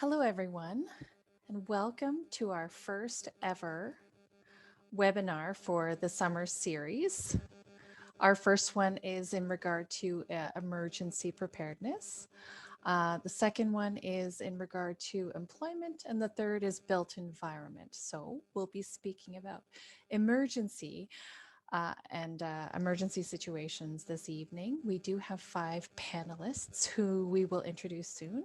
Hello, everyone, and welcome to our first ever webinar for the summer series. Our first one is in regard to emergency preparedness. The second one is in regard to employment, and the third is built environment. So we'll be speaking about emergency and emergency situations this evening. We do have 5 panelists who we will introduce soon.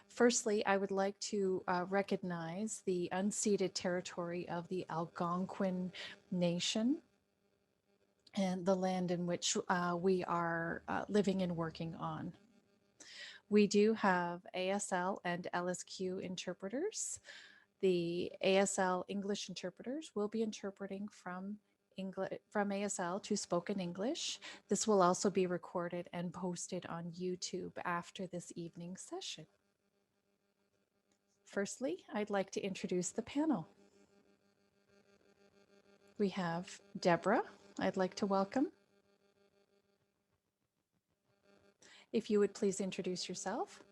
Firstly, I would like to recognize the unceded territory of the Algonquin Nation and the land in which we are living and working on. We do have ASL and LSQ interpreters. The ASL English interpreters will be interpreting from ASL to spoken English. This will also be recorded and posted on YouTube after this evening's session. Firstly, I'd like to introduce the panel. We have Deborah, I'd like to welcome. If you would please introduce yourself.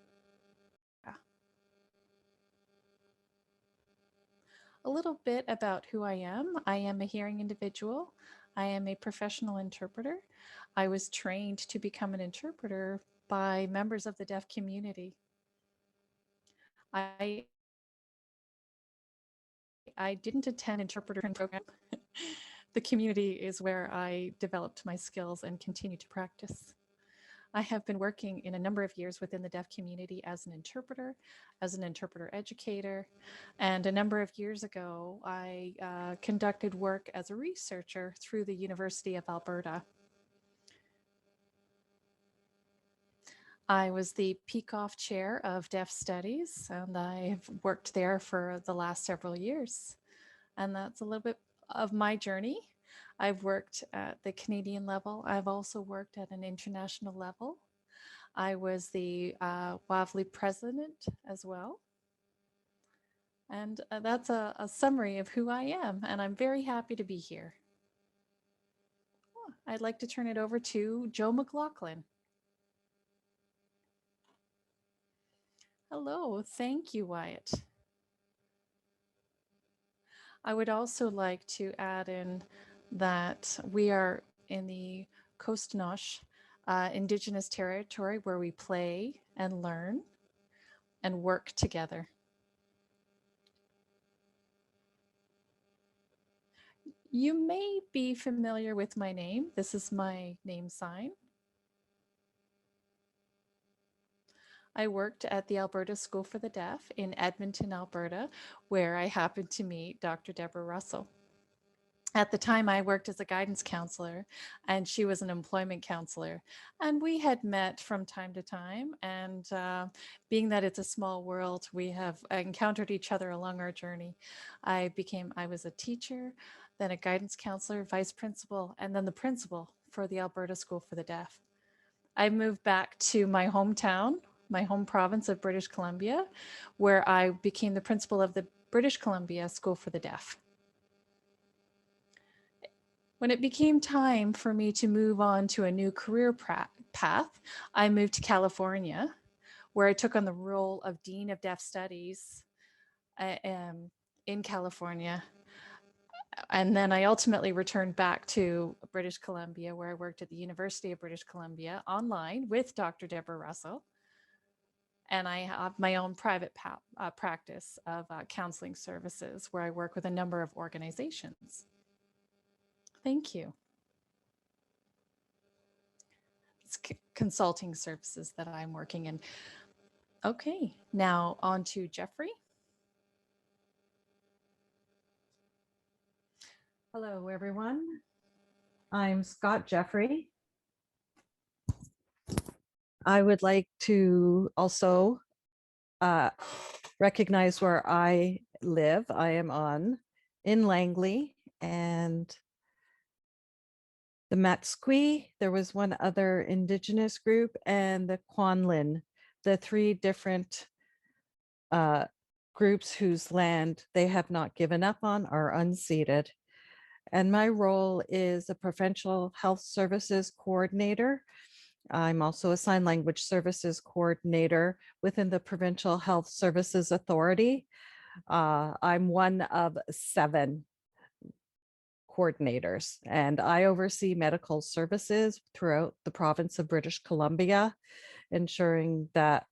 A little bit about who I am. I am a hearing individual. I am a professional interpreter. I was trained to become an interpreter by members of the deaf community. I didn't attend interpreter program. The community is where I developed my skills and continue to practice. I have been working in a number of years within the deaf community as an interpreter educator, and a number of years ago, I conducted work as a researcher through the University of Alberta. I was the Peikoff Chair of Deaf Studies, and I've worked there for the last several years. And that's a little bit of my journey. I've worked at the Canadian level. I've also worked at an international level. I was the WAVLI president as well. And that's a summary of who I am, and I'm very happy to be here. I'd like to turn it over to Joe McLaughlin. Hello, thank you, Wyatt. I would also like to add in that we are in the Coast-Nosh Indigenous territory where we play and learn and work together. You may be familiar with my name. This is my name sign. I worked at the Alberta School for the Deaf in Edmonton, Alberta, where I happened to meet Dr. Deborah Russell. At the time, I worked as a guidance counselor, and she was an employment counselor. And we had met from time to time. And being that it's a small world, we have encountered each other along our journey. I was a teacher, then a guidance counselor, vice principal, and then the principal for the Alberta School for the Deaf. I moved back to my hometown, my home province of British Columbia, where I became the principal of the British Columbia School for the Deaf. When it became time for me to move on to a new career path, I moved to California, where I took on the role of Dean of Deaf Studies in California. And then I ultimately returned back to British Columbia, where I worked at the University of British Columbia online with Dr. Deborah Russell. And I have my own private practice of counseling services, where I work with a number of organizations. Thank you. It's consulting services that I'm working in. Okay, now on to Jeffrey. Hello, everyone. I'm Scott Jeffrey. I would like to also recognize where I live. I am in Langley and the Matsqui. There was one other Indigenous group, and the Kwanlin, the 3 different groups whose land they have not given up on are unceded. And my role is a provincial health services coordinator I'm also a sign language services coordinator within the Provincial Health Services Authority. I'm one of 7 coordinators, and I oversee medical services throughout the province of British Columbia, ensuring that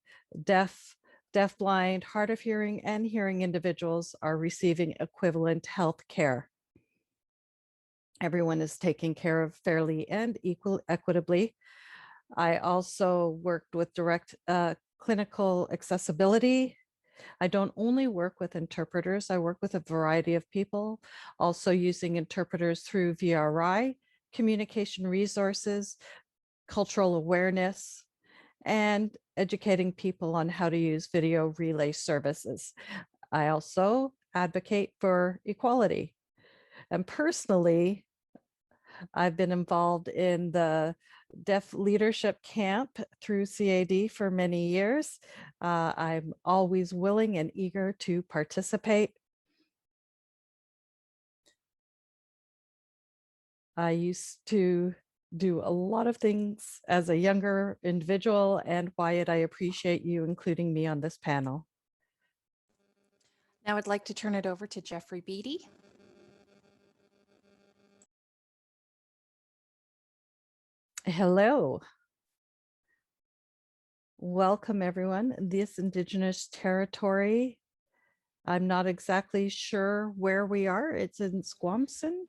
deaf, deafblind, hard of hearing, and hearing individuals are receiving equivalent health care. Everyone is taken care of fairly and equitably. I also worked with direct clinical accessibility. I don't only work with interpreters, I work with a variety of people, also using interpreters through VRI, communication resources, cultural awareness, and educating people on how to use video relay services. I also advocate for equality. And personally, I've been involved in the Deaf Leadership Camp through CAD for many years. I'm always willing and eager to participate. I used to do a lot of things as a younger individual, and Wyatt, I appreciate you including me on this panel. Now I'd like to turn it over to Jeffrey Beatty. Hello. Welcome, everyone. This Indigenous territory, I'm not exactly sure where we are. It's in Squamson?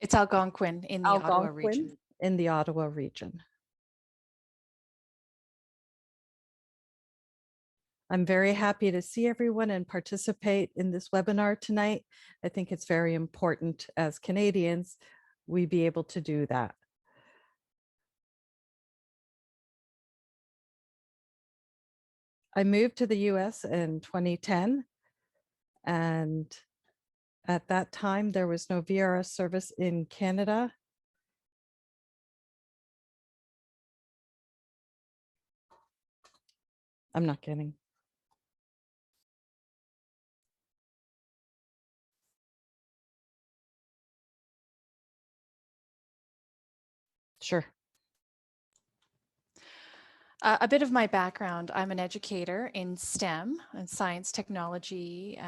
It's Algonquin in the Ottawa region. Algonquin in the Ottawa region. I'm very happy to see everyone and participate in this webinar tonight. I think it's very important as Canadians, we be able to do that. I moved to the US in 2010, and at that time there was no VRS service in Canada. I'm not kidding. Sure. A bit of my background, I'm an educator in STEM and science, technology,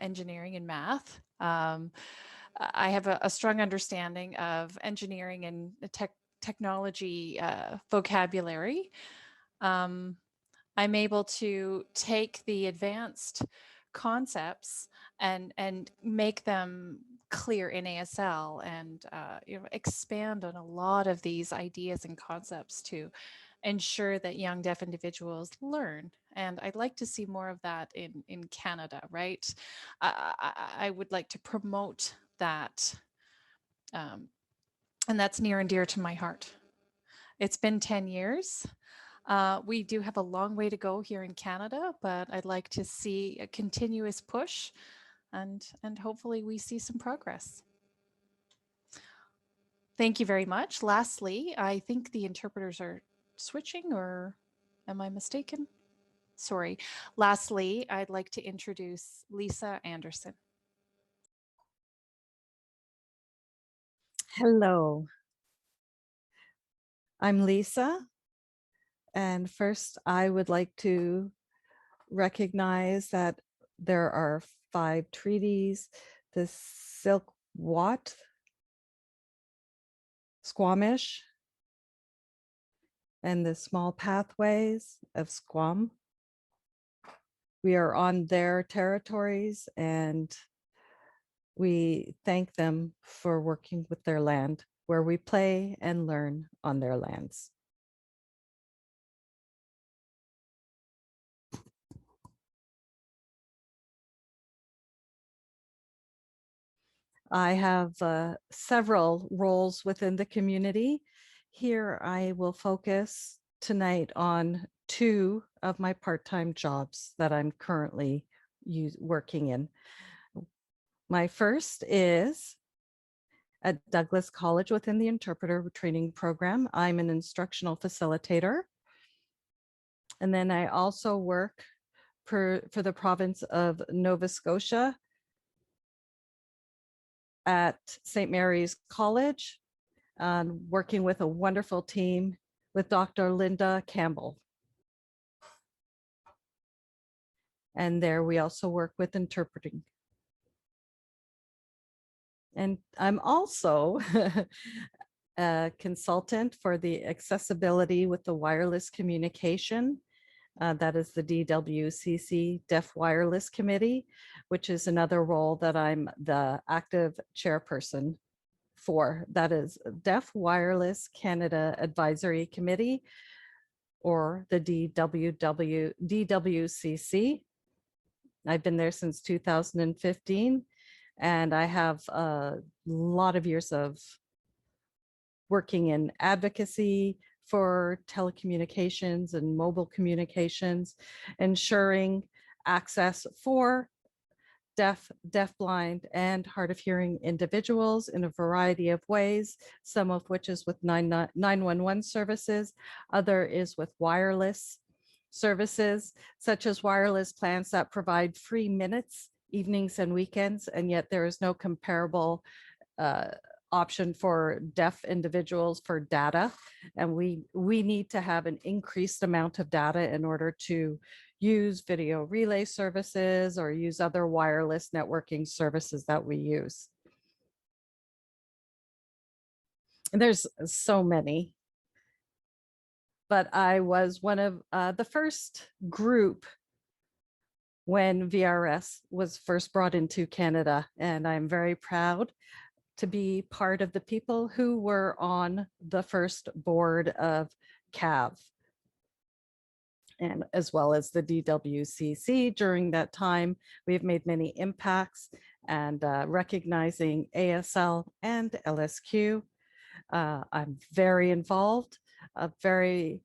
engineering, and math. I have a strong understanding of engineering and technology vocabulary. I'm able to take the advanced concepts and make them clear in ASL and expand on a lot of these ideas and concepts to ensure that young deaf individuals learn. And I'd like to see more of that in Canada, right? I would like to promote that. And that's near and dear to my heart. It's been 10 years. We do have a long way to go here in Canada, but I'd like to see a continuous push and hopefully we see some progress. Thank you very much. Lastly, I think the interpreters are switching, or am I mistaken? Sorry. Lastly, I'd like to introduce Lisa Anderson. Hello. I'm Lisa. And first, I would like to recognize that there are 5 treaties, the Silkwat, Squamish, and the small pathways of Squam. We are on their territories and we thank them for working with their land, where we play and learn on their lands. I have several roles within the community. Here I will focus tonight on 2 of my part-time jobs that I'm currently working in. My first is at Douglas College within the interpreter training program. I'm an instructional facilitator. And then I also work for the province of Nova Scotia at St. Mary's College, working with a wonderful team with Dr. Linda Campbell. And there we also work with interpreting. And I'm also a consultant for the accessibility with the wireless communication. That is the DWCC Deaf Wireless Committee, which is another role that I'm the active chairperson for. That is Deaf Wireless Canada Advisory Committee, or the DWCC. I've been there since 2015, and I have a lot of years of working in advocacy for telecommunications and mobile communications, ensuring access for deafblind, and hard of hearing individuals in a variety of ways, some of which is with 911 services, other is with wireless services, such as wireless plans that provide free minutes, evenings and weekends, and yet there is no comparable option for deaf individuals for data. And we need to have an increased amount of data in order to use video relay services or use other wireless networking services that we use. And there's so many, but I was one of the first group when VRS was first brought into Canada, and I'm very proud to be part of the people who were on the first board of CAV, and as well as the DWCC. During that time, we've made many impacts, and recognizing ASL and LSQ. I'm very involved, very,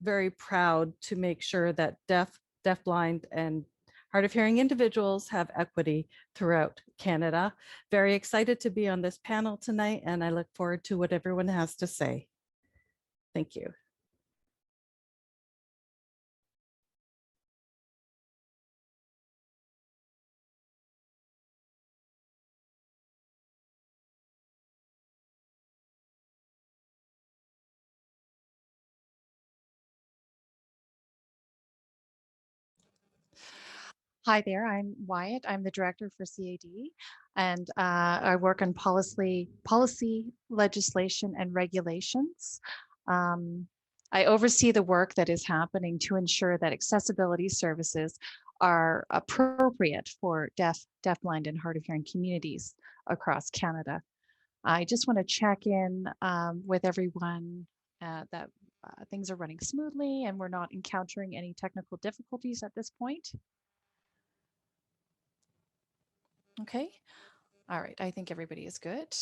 very proud to make sure that deafblind, and hard of hearing individuals have equity throughout Canada. Very excited to be on this panel tonight, and I look forward to what everyone has to say. Thank you. Hi there, I'm Wyatt. I'm the director for CAD, and I work on policy, legislation, and regulations. I oversee the work that is happening to ensure that accessibility services are appropriate for deafblind, and hard of hearing communities across Canada. I just want to check in with everyone that things are running smoothly and we're not encountering any technical difficulties at this point. Okay. All right. I think everybody is good.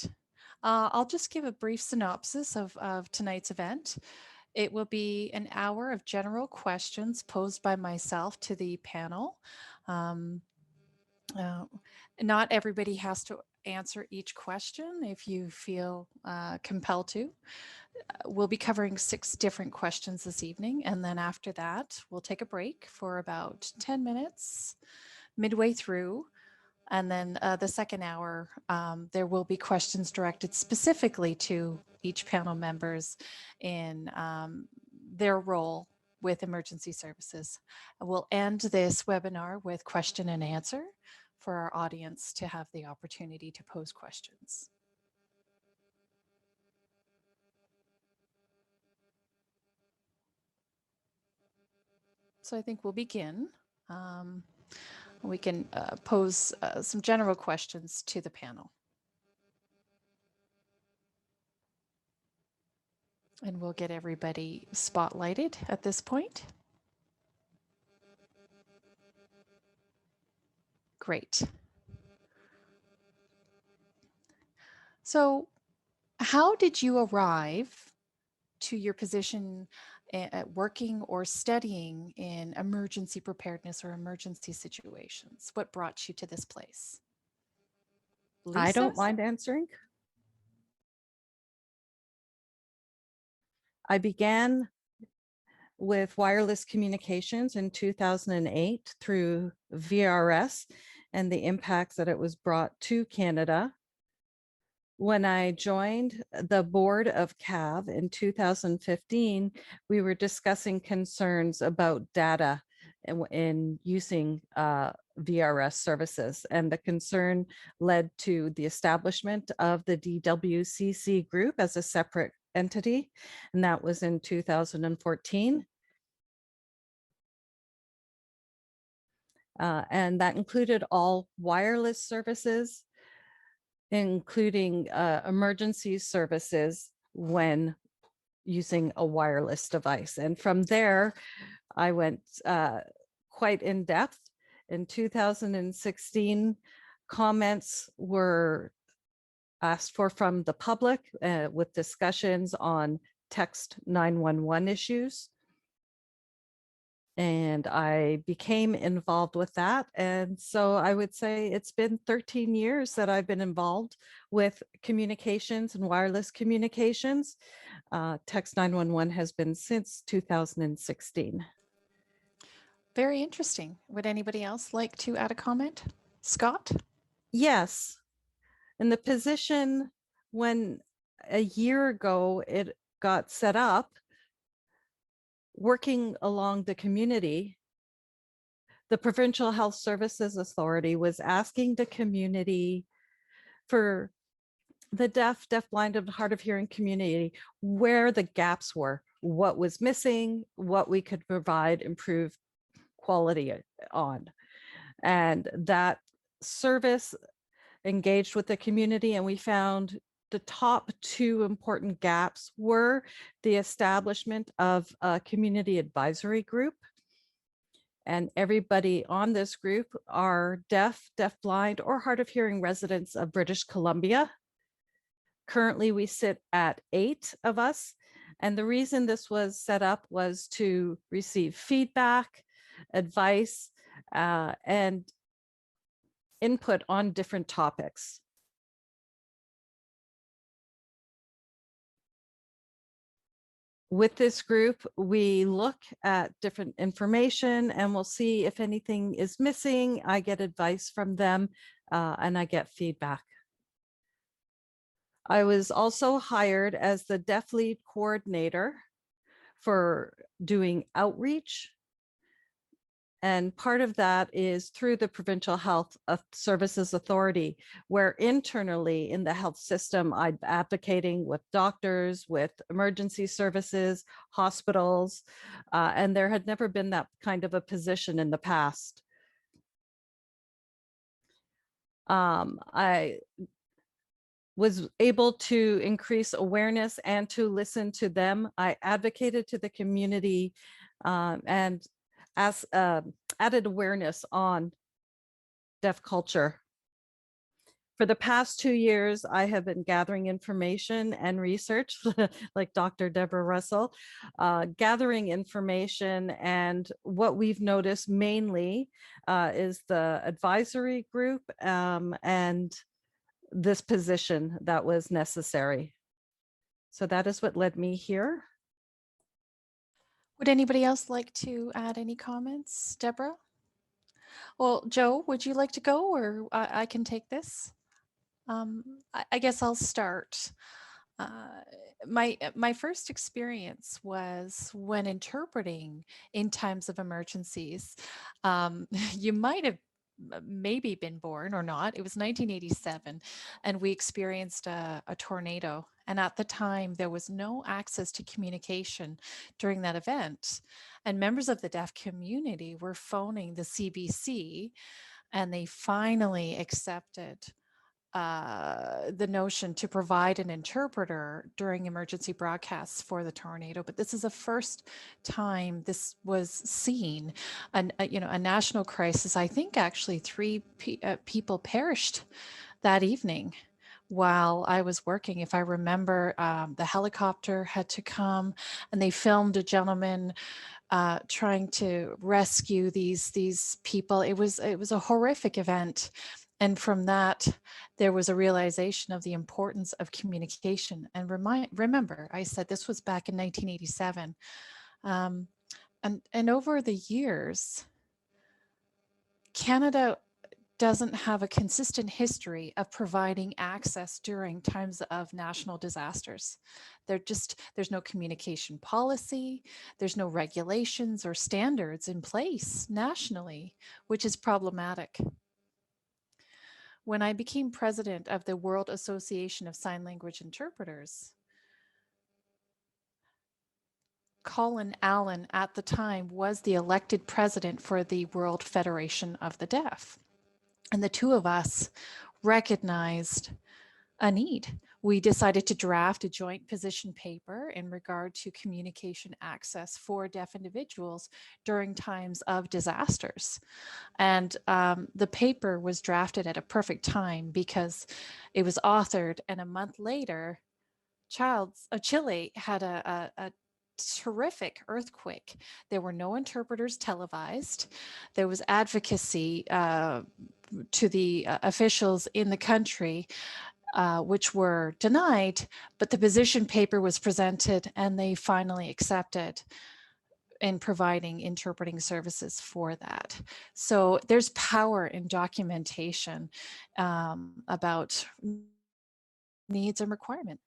I'll just give a brief synopsis of tonight's event. It will be an hour of general questions posed by myself to the panel. Not everybody has to answer each question if you feel compelled to. We'll be covering 6 different questions this evening, and then after that, we'll take a break for about 10 minutes midway through. And then the second hour, there will be questions directed specifically to each panel members in their role with emergency services. We'll end this webinar with question and answer for our audience to have the opportunity to pose questions. So I think we'll begin. We can pose some general questions to the panel. And we'll get everybody spotlighted at this point. Great. So how did you arrive to your position at working or studying in emergency preparedness or emergency situations? What brought you to this place? Lisa? I don't mind answering. I began with wireless communications in 2008 through VRS and the impacts that it was brought to Canada. When I joined the board of CAV in 2015, we were discussing concerns about data in using VRS services. And the concern led to the establishment of the DWCC group as a separate entity. And that was in 2014. And that included all wireless services, including emergency services when using a wireless device. And from there, I went quite in depth. In 2016, comments were asked for from the public with discussions on text 911 issues. And I became involved with that. And so I would say it's been 13 years that I've been involved with communications and wireless communications. Text 911 has been since 2016. Very interesting. Would anybody else like to add a comment? Scott? Yes, in the position when a year ago it got set up, working along the community, the Provincial Health Services Authority was asking the community for the deaf, deafblind, and hard of hearing community where the gaps were, what was missing, what we could provide improved quality on. And that service engaged with the community, and we found the top two important gaps were the establishment of a community advisory group. And everybody on this group are deaf, deafblind, or hard of hearing residents of British Columbia. Currently, we sit at 8 of us. And the reason this was set up was to receive feedback, advice, and input on different topics. With this group, we look at different information and we'll see if anything is missing. I get advice from them and I get feedback. I was also hired as the deaf lead coordinator for doing outreach. And part of that is through the Provincial Health Services Authority, where internally in the health system, I'm advocating with doctors, with emergency services, hospitals, and there had never been that kind of a position in the past. I was able to increase awareness and to listen to them. I advocated to the community and as added awareness on deaf culture. For the past 2 years, I have been gathering information and research, like Dr. Deborah Russell, gathering information. And what we've noticed mainly is the advisory group and this position that was necessary. So that is what led me here. Would anybody else like to add any comments? Deborah? Well, Joe, would you like to go, or I can take this? I guess I'll start. My first experience was when interpreting in times of emergencies. You might have maybe been born or not. It was 1987, and we experienced a tornado. And at the time, there was no access to communication during that event. And members of the deaf community were phoning the CBC, and they finally accepted the notion to provide an interpreter during emergency broadcasts for the tornado. But this is the first time this was seen, a national crisis. I think actually three people perished that evening while I was working. If I remember, the helicopter had to come, and they filmed a gentleman trying to rescue these people. It was a horrific event. And from that, there was a realization of the importance of communication. And remember, I said this was back in 1987. And over the years, Canada doesn't have a consistent history of providing access during times of national disasters. There's no communication policy, there's no regulations or standards in place nationally, which is problematic. When I became president of the World Association of Sign Language Interpreters, Colin Allen at the time was the elected president for the World Federation of the Deaf. And the two of us recognized a need. We decided to draft a joint position paper in regard to communication access for deaf individuals during times of disasters. And the paper was drafted at a perfect time because it was authored, and a month later, Chile had a terrific earthquake. There were no interpreters televised. There was advocacy to the officials in the country, which were denied, but the position paper was presented and they finally accepted in providing interpreting services for that. So there's power in documentation about needs and requirements.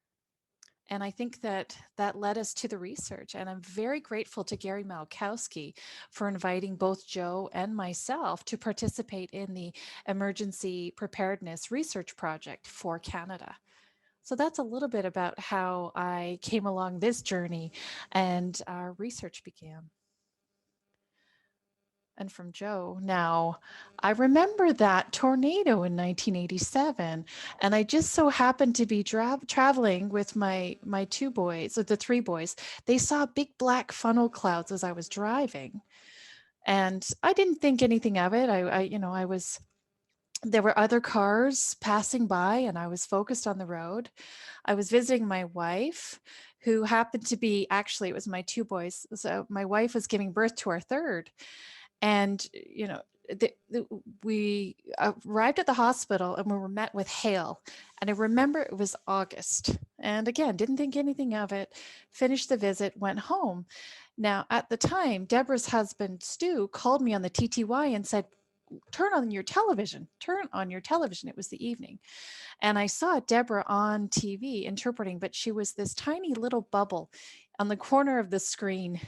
And I think that that led us to the research. And I'm very grateful to Gary Malkowski for inviting both Joe and myself to participate in the Emergency Preparedness Research Project for Canada. So that's a little bit about how I came along this journey and our research began. And from Joe. Now, I remember that tornado in 1987, and I just so happened to be traveling with my two boys, or the three boys. They saw big black funnel clouds as I was driving, and I didn't think anything of it. I was there were other cars passing by, and I was focused on the road. I was visiting my wife, who happened to be actually it was my two boys. So my wife was giving birth to our third, and we arrived at the hospital and we were met with hail. And I remember it was August, and again, didn't think anything of it, finished the visit, went home. Now, at the time, Deborah's husband Stu called me on the TTY and said, turn on your television. It was the evening, and I saw Deborah on TV interpreting, but she was this tiny little bubble on the corner of the screen,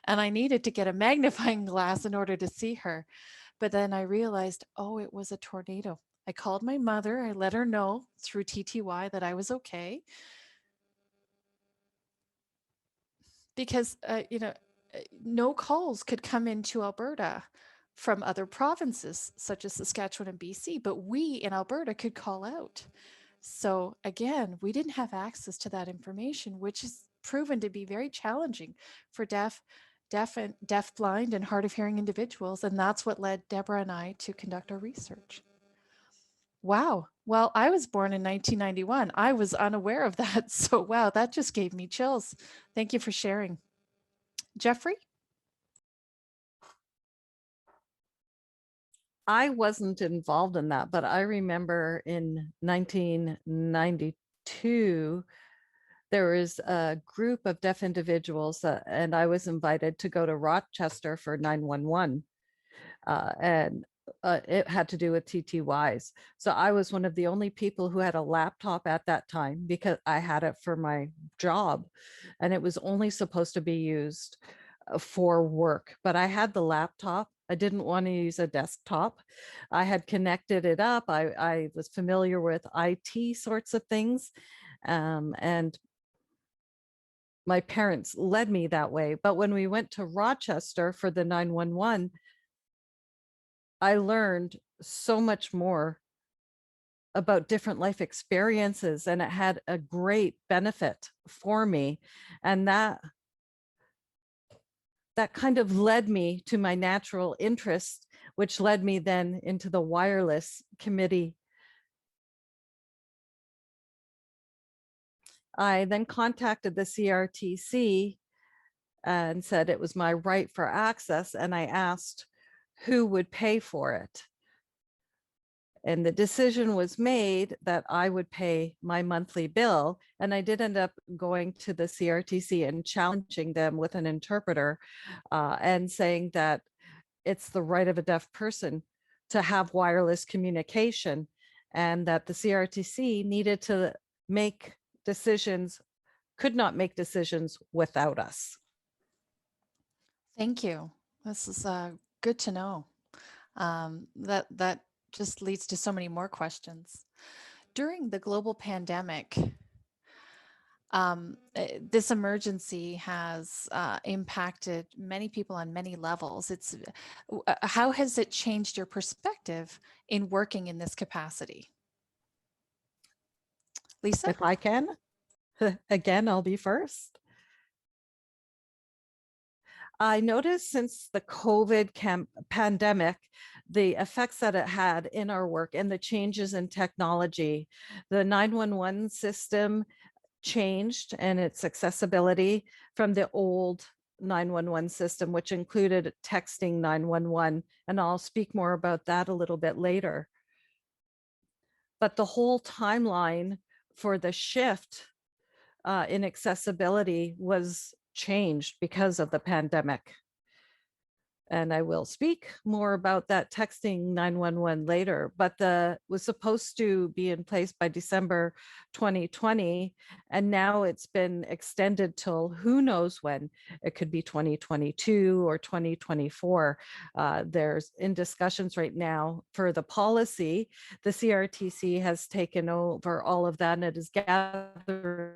and I needed to get a magnifying glass in order to see her. But then I realized, oh, it was a tornado. I called my mother. I let her know through TTY that I was okay, because no calls could come into Alberta from other provinces such as Saskatchewan and BC, but we in Alberta could call out. So again, we didn't have access to that information, which is proven to be very challenging for deaf, blind, and hard of hearing individuals. And that's what led Deborah and I to conduct our research. Wow. Well, I was born in 1991. I was unaware of that. So wow, that just gave me chills. Thank you for sharing. Jeffrey? I wasn't involved in that, but I remember in 1992, there was a group of deaf individuals, and I was invited to go to Rochester for 911. And it had to do with TTYs. So I was one of the only people who had a laptop at that time because I had it for my job, and it was only supposed to be used for work. But I had the laptop. I didn't want to use a desktop. I had connected it up. I was familiar with IT sorts of things. And my parents led me that way. But when we went to Rochester for the 911, I learned so much more about different life experiences, and it had a great benefit for me. And that kind of led me to my natural interest, which led me then into the wireless committee. I then contacted the CRTC and said it was my right for access, and I asked who would pay for it. And the decision was made that I would pay my monthly bill. And I did end up going to the CRTC and challenging them with an interpreter and saying that it's the right of a deaf person to have wireless communication, and that the CRTC needed to make decisions, could not make decisions without us. Thank you. This is good to know. That just leads to so many more questions. During the global pandemic, this emergency has impacted many people on many levels. How has it changed your perspective in working in this capacity? Lisa? If I can, again, I'll be first. I noticed since the COVID pandemic, the effects that it had in our work and the changes in technology. The 911 system changed and its accessibility from the old 911 system, which included texting 911. And I'll speak more about that a little bit later. But the whole timeline for the shift in accessibility was changed because of the pandemic. And I will speak more about that texting 911 later, but was supposed to be in place by December 2020. And now it's been extended till who knows when. It could be 2022 or 2024. There's in discussions right now for the policy. The CRTC has taken over all of that, and it is gathering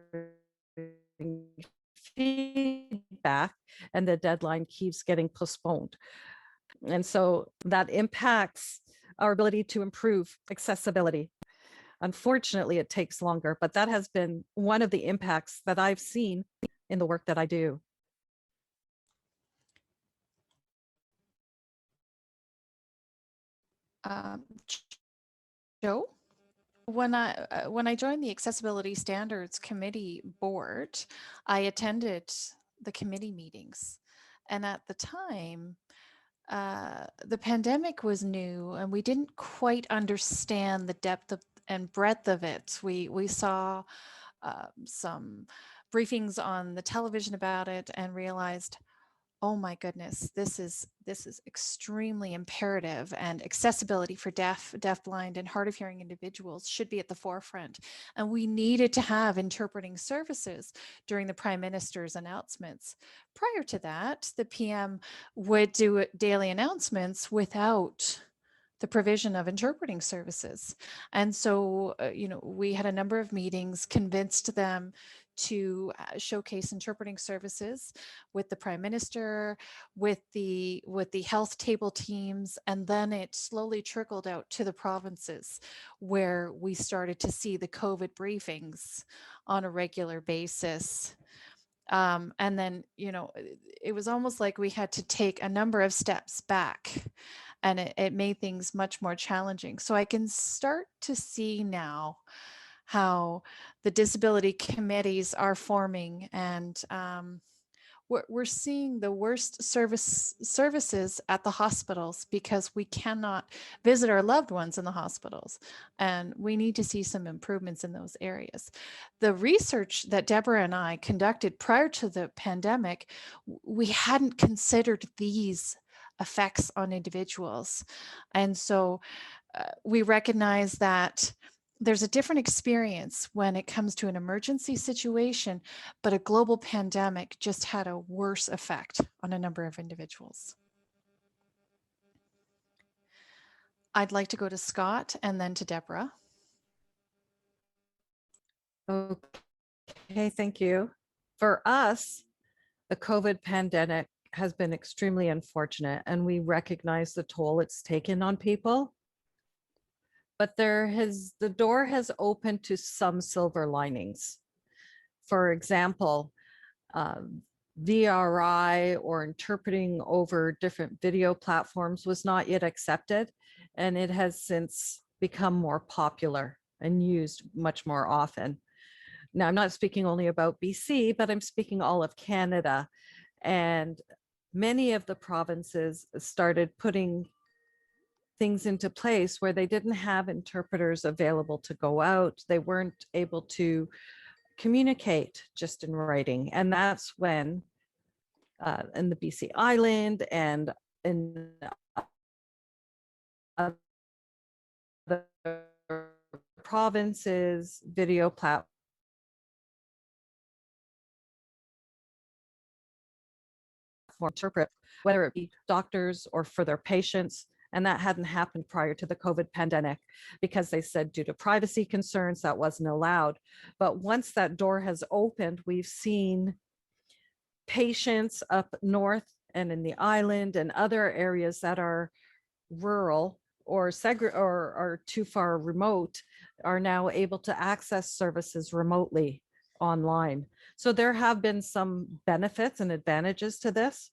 feedback, and the deadline keeps getting postponed. And so that impacts our ability to improve accessibility. Unfortunately, it takes longer, but that has been one of the impacts that I've seen in the work that I do. Joe? When I joined the Accessibility Standards Committee board, I attended the committee meetings, and at the time, the pandemic was new, and we didn't quite understand the depth and breadth of it. We saw some briefings on the television about it and realized, oh my goodness, this is extremely imperative, and accessibility for deafblind, and hard of hearing individuals should be at the forefront. And we needed to have interpreting services during the Prime Minister's announcements. Prior to that, the PM would do daily announcements without the provision of interpreting services. And so, we had a number of meetings, convinced them to showcase interpreting services with the Prime Minister, with the health table teams, and then it slowly trickled out to the provinces, where we started to see the COVID briefings on a regular basis. And then, it was almost like we had to take a number of steps back, and it made things much more challenging. So I can start to see now how the disability committees are forming, and we're seeing the worst services at the hospitals, because we cannot visit our loved ones in the hospitals, and we need to see some improvements in those areas. The research that Deborah and I conducted prior to the pandemic, we hadn't considered these effects on individuals, and so we recognize that there's a different experience when it comes to an emergency situation, but a global pandemic just had a worse effect on a number of individuals. I'd like to go to Scott and then to Deborah. Okay, thank you. For us, the COVID pandemic has been extremely unfortunate, and we recognize the toll it's taken on people. But the door has opened to some silver linings. For example, VRI, or interpreting over different video platforms, was not yet accepted, and it has since become more popular and used much more often. Now, I'm not speaking only about BC, but I'm speaking all of Canada. And many of the provinces started putting things into place where they didn't have interpreters available to go out. They weren't able to communicate just in writing. And that's when in the BC Island and in provinces video platform interpret, whether it be doctors or for their patients. And that hadn't happened prior to the COVID pandemic because they said due to privacy concerns that wasn't allowed. But once that door has opened, we've seen patients up north and in the island and other areas that are rural or or too far remote are now able to access services remotely online. So there have been some benefits and advantages to this.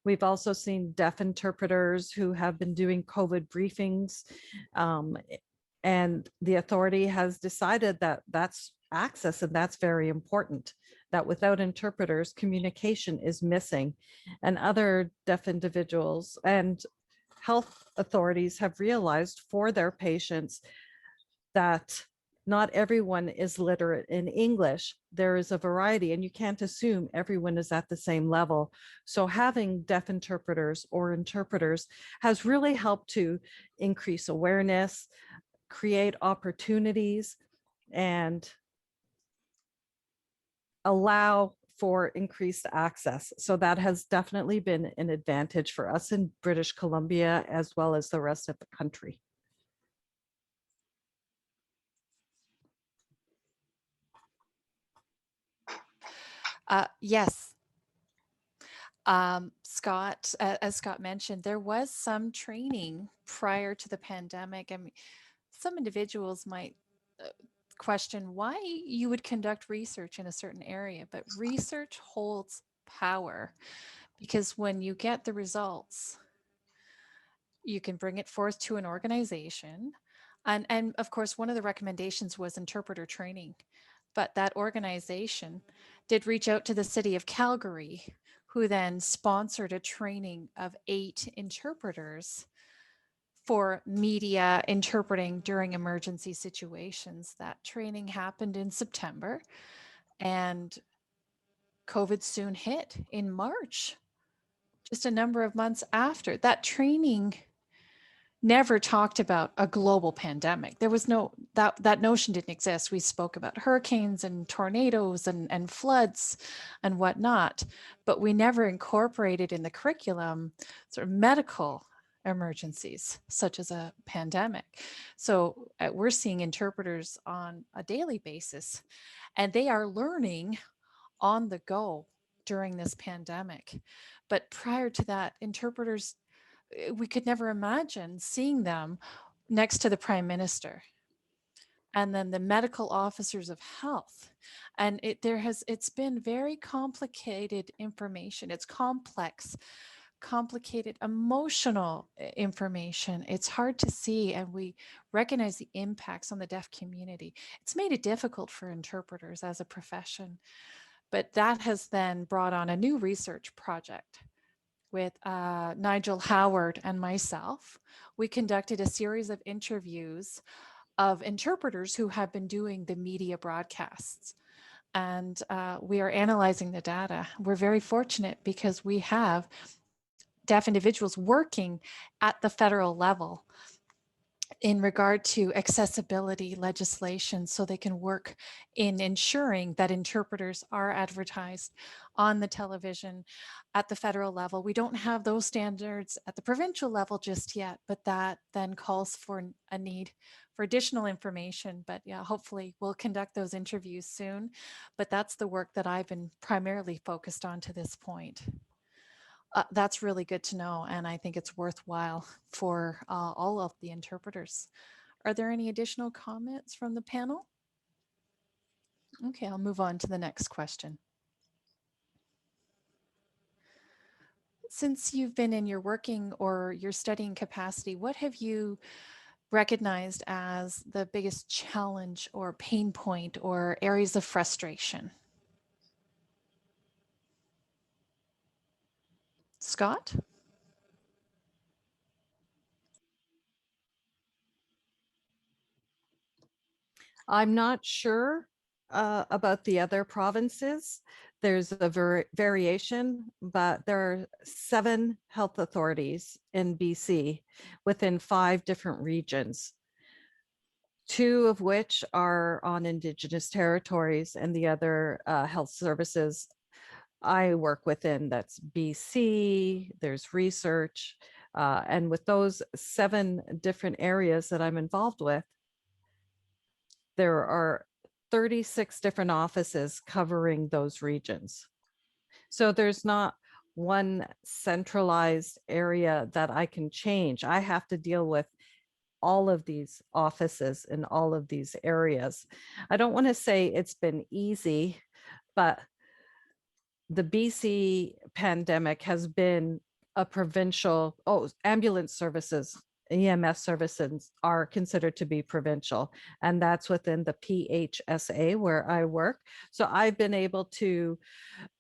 We've also seen deaf interpreters who have been doing COVID briefings, and the authority has decided that that's access and that's very important, that without interpreters, communication is missing. And other deaf individuals and health authorities have realized for their patients that not everyone is literate in English. There is a variety, and you can't assume everyone is at the same level. So having deaf interpreters or interpreters has really helped to increase awareness, create opportunities, and allow for increased access. So that has definitely been an advantage for us in British Columbia as well as the rest of the country. Yes, Scott, as Scott mentioned, there was some training prior to the pandemic. I mean, some individuals might question why you would conduct research in a certain area, but research holds power because when you get the results, you can bring it forth to an organization. And of course, one of the recommendations was interpreter training. But that organization did reach out to the city of Calgary, who then sponsored a training of 8 interpreters for media interpreting during emergency situations. That training happened in September, and COVID soon hit in March, just a number of months after. That training never talked about a global pandemic. There was no, that notion didn't exist. We spoke about hurricanes and tornadoes and floods and whatnot, but we never incorporated in the curriculum sort of medical emergencies such as a pandemic. So we're seeing interpreters on a daily basis, and they are learning on the go during this pandemic. But prior to that, interpreters, we could never imagine seeing them next to the prime minister and then the medical officers of health. And it's been very complicated information. It's complex, complicated emotional information. It's hard to see, and we recognize the impacts on the deaf community. It's made it difficult for interpreters as a profession, but that has then brought on a new research project with Nigel Howard and myself. We conducted a series of interviews of interpreters who have been doing the media broadcasts. And we are analyzing the data. We're very fortunate because we have deaf individuals working at the federal level in regard to accessibility legislation, so they can work in ensuring that interpreters are advertised on the television at the federal level. We don't have those standards at the provincial level just yet, but that then calls for a need for additional information. But yeah, hopefully we'll conduct those interviews soon. But that's the work that I've been primarily focused on to this point. That's really good to know, and I think it's worthwhile for all of the interpreters. Are there any additional comments from the panel? Okay, I'll move on to the next question. Since you've been in your working or your studying capacity, what have you recognized as the biggest challenge or pain point or areas of frustration? Scott? I'm not sure about the other provinces. There's a variation, but there are 7 health authorities in BC within 5 different regions. two of which are on Indigenous territories, and the other health services I work within, that's BC, there's research. And with those 7 different areas that I'm involved with, there are 36 different offices covering those regions. So there's not one centralized area that I can change. I have to deal with all of these offices in all of these areas. I don't want to say it's been easy, but the BC pandemic has been a provincial, ambulance services, EMS services are considered to be provincial, and that's within the PHSA where I work. So I've been able to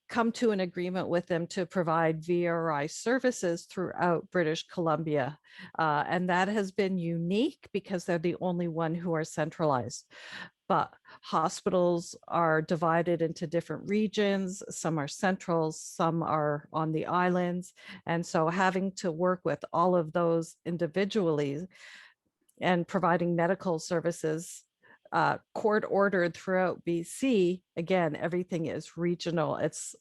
come to an agreement with them to provide VRI services throughout British Columbia. And that has been unique because they're the only one who are centralized. But hospitals are divided into different regions. Some are central, some are on the islands. And so having to work with all of those individually and providing medical services court ordered throughout BC, again, everything is regional. It's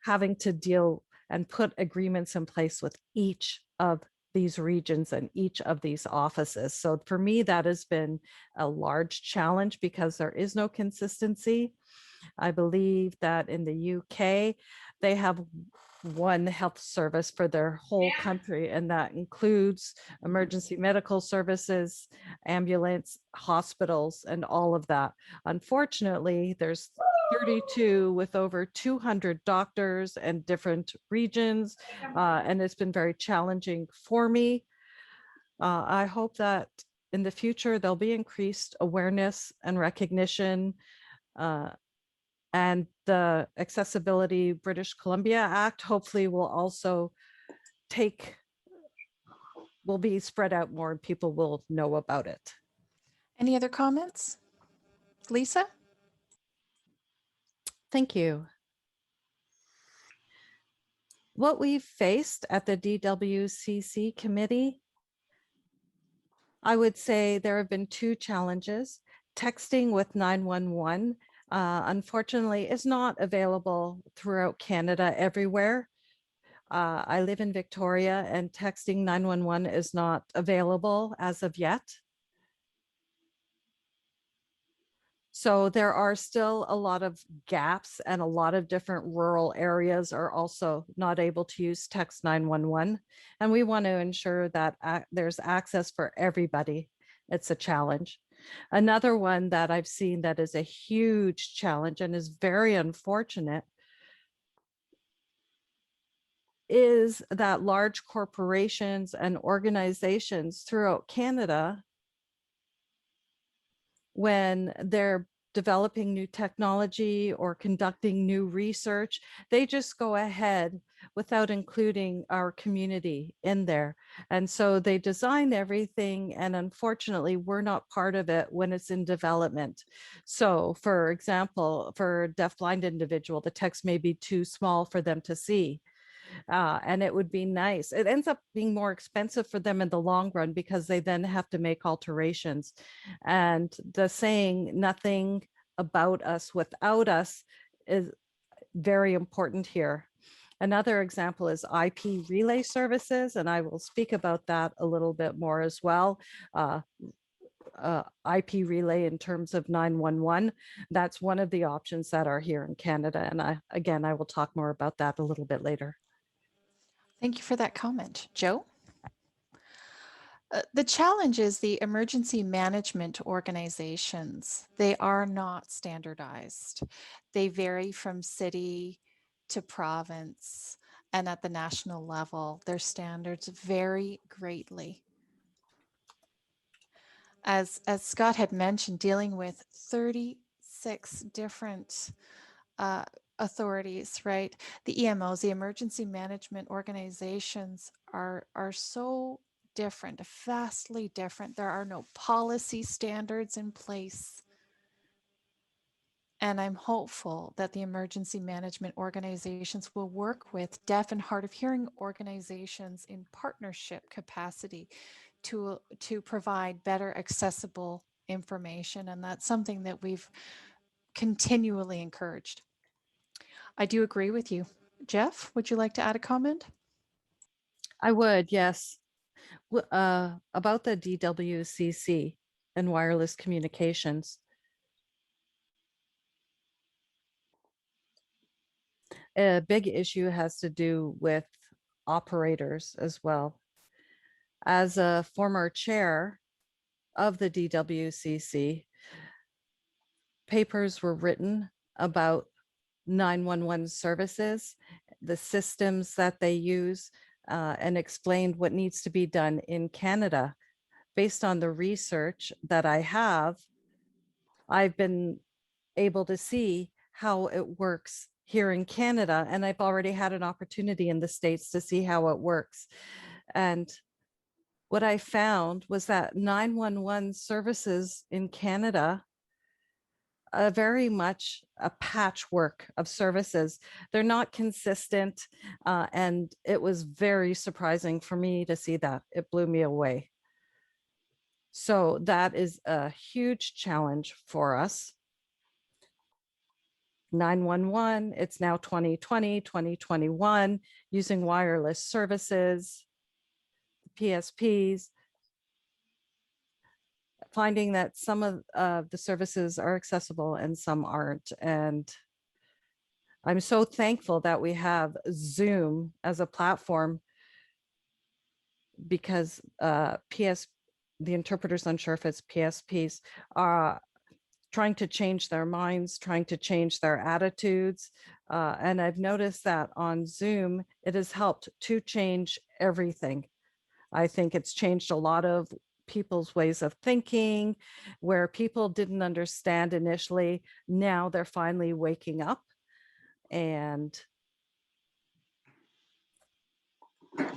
having to deal and put agreements in place with each of these regions and each of these offices. So for me, that has been a large challenge because there is no consistency. I believe that in the UK, they have one health service for their whole country, and that includes emergency medical services, ambulance, hospitals, and all of that. Unfortunately, there's 32 with over 200 doctors and different regions, and it's been very challenging for me. I hope that in the future there'll be increased awareness and recognition, and the Accessibility British Columbia Act hopefully will also will be spread out more and people will know about it. Any other comments? Lisa? Thank you. What we've faced at the DWCC committee, I would say there have been 2 challenges. Texting with 911, unfortunately, is not available throughout Canada everywhere. I live in Victoria and texting 911 is not available as of yet. So there are still a lot of gaps, and a lot of different rural areas are also not able to use text 911. And we want to ensure that there's access for everybody. It's a challenge. Another one that I've seen that is a huge challenge and is very unfortunate is that large corporations and organizations throughout Canada, when they're developing new technology or conducting new research, they just go ahead without including our community in there. And so they design everything, and unfortunately, we're not part of it when it's in development. So for example, for a deafblind individual, the text may be too small for them to see. And it would be nice. It ends up being more expensive for them in the long run because they then have to make alterations. And the saying nothing about us without us is very important here. Another example is IP relay services, and I will speak about that a little bit more as well. IP relay in terms of 911. That's one of the options that are here in Canada. And I will talk more about that a little bit later. Thank you for that comment. Joe? The challenge is the emergency management organizations. They are not standardized. They vary from city to province, and at the national level, their standards vary greatly. As Scott had mentioned, dealing with 36 different authorities, right? The EMOs, the emergency management organizations, are so different, vastly different. There are no policy standards in place. And I'm hopeful that the emergency management organizations will work with deaf and hard of hearing organizations in partnership capacity to provide better accessible information, and that's something that we've continually encouraged. I do agree with you. Jeff, would you like to add a comment? I would, yes. About the DWCC and wireless communications, a big issue has to do with operators as well. As a former chair of the DWCC, papers were written about 911 services, the systems that they use, and explained what needs to be done in Canada. Based on the research that I have, I've been able to see how it works here in Canada, and I've already had an opportunity in the States to see how it works. And what I found was that 911 services in Canada very much a patchwork of services. They're not consistent. And it was very surprising for me to see that. It blew me away. So that is a huge challenge for us. 911, it's now 2020, 2021, using wireless services, PSPs, finding that some of the services are accessible and some aren't. And I'm so thankful that we have Zoom as a platform because the interpreters, unsure if it's PSPs, are trying to change their minds, trying to change their attitudes. And I've noticed that on Zoom, it has helped to change everything. I think it's changed a lot of people's ways of thinking, where people didn't understand initially. Now they're finally waking up. And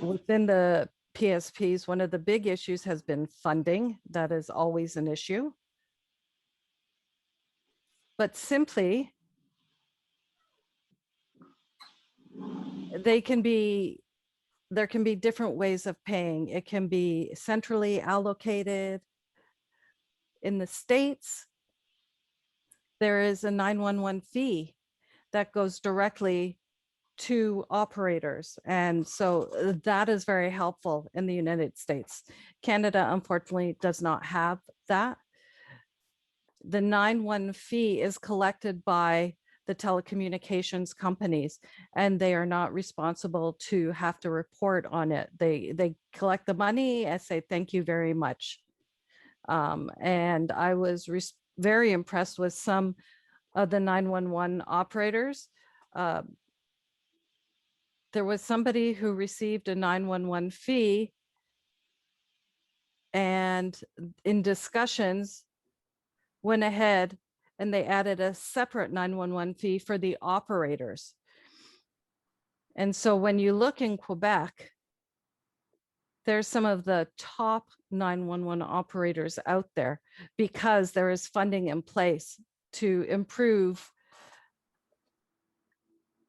within the PSPs, one of the big issues has been funding. That is always an issue. But simply, they can be there can be different ways of paying. It can be centrally allocated. In the States, there is a 911 fee that goes directly to operators. And so that is very helpful in the United States. Canada, unfortunately, does not have that. The 911 fee is collected by the telecommunications companies, and they are not responsible to have to report on it. They collect the money and say thank you very much. And I was very impressed with some of the 911 operators. There was somebody who received a 911 fee, and in discussions went ahead and they added a separate 911 fee for the operators. And so when you look in Quebec, there's some of the top 911 operators out there because there is funding in place to improve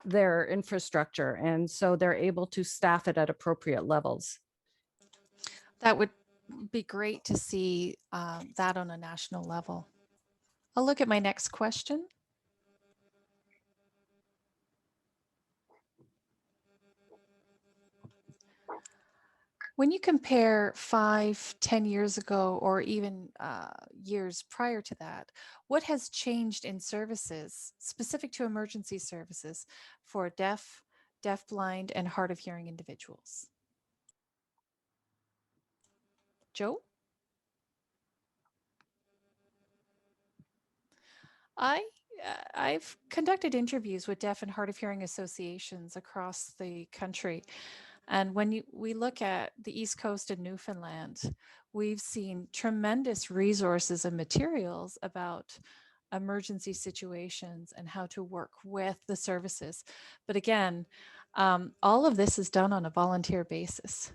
their infrastructure. And so they're able to staff it at appropriate levels. That would be great to see that on a national level. I'll look at my next question. When you compare 5, 10 years ago, or even years prior to that, what has changed in services specific to emergency services for deaf, deafblind, and hard of hearing individuals? Joe? I I've conducted interviews with deaf and hard of hearing associations across the country. And when we look at the East Coast and Newfoundland, we've seen tremendous resources and materials about emergency situations and how to work with the services. But again, all of this is done on a volunteer basis.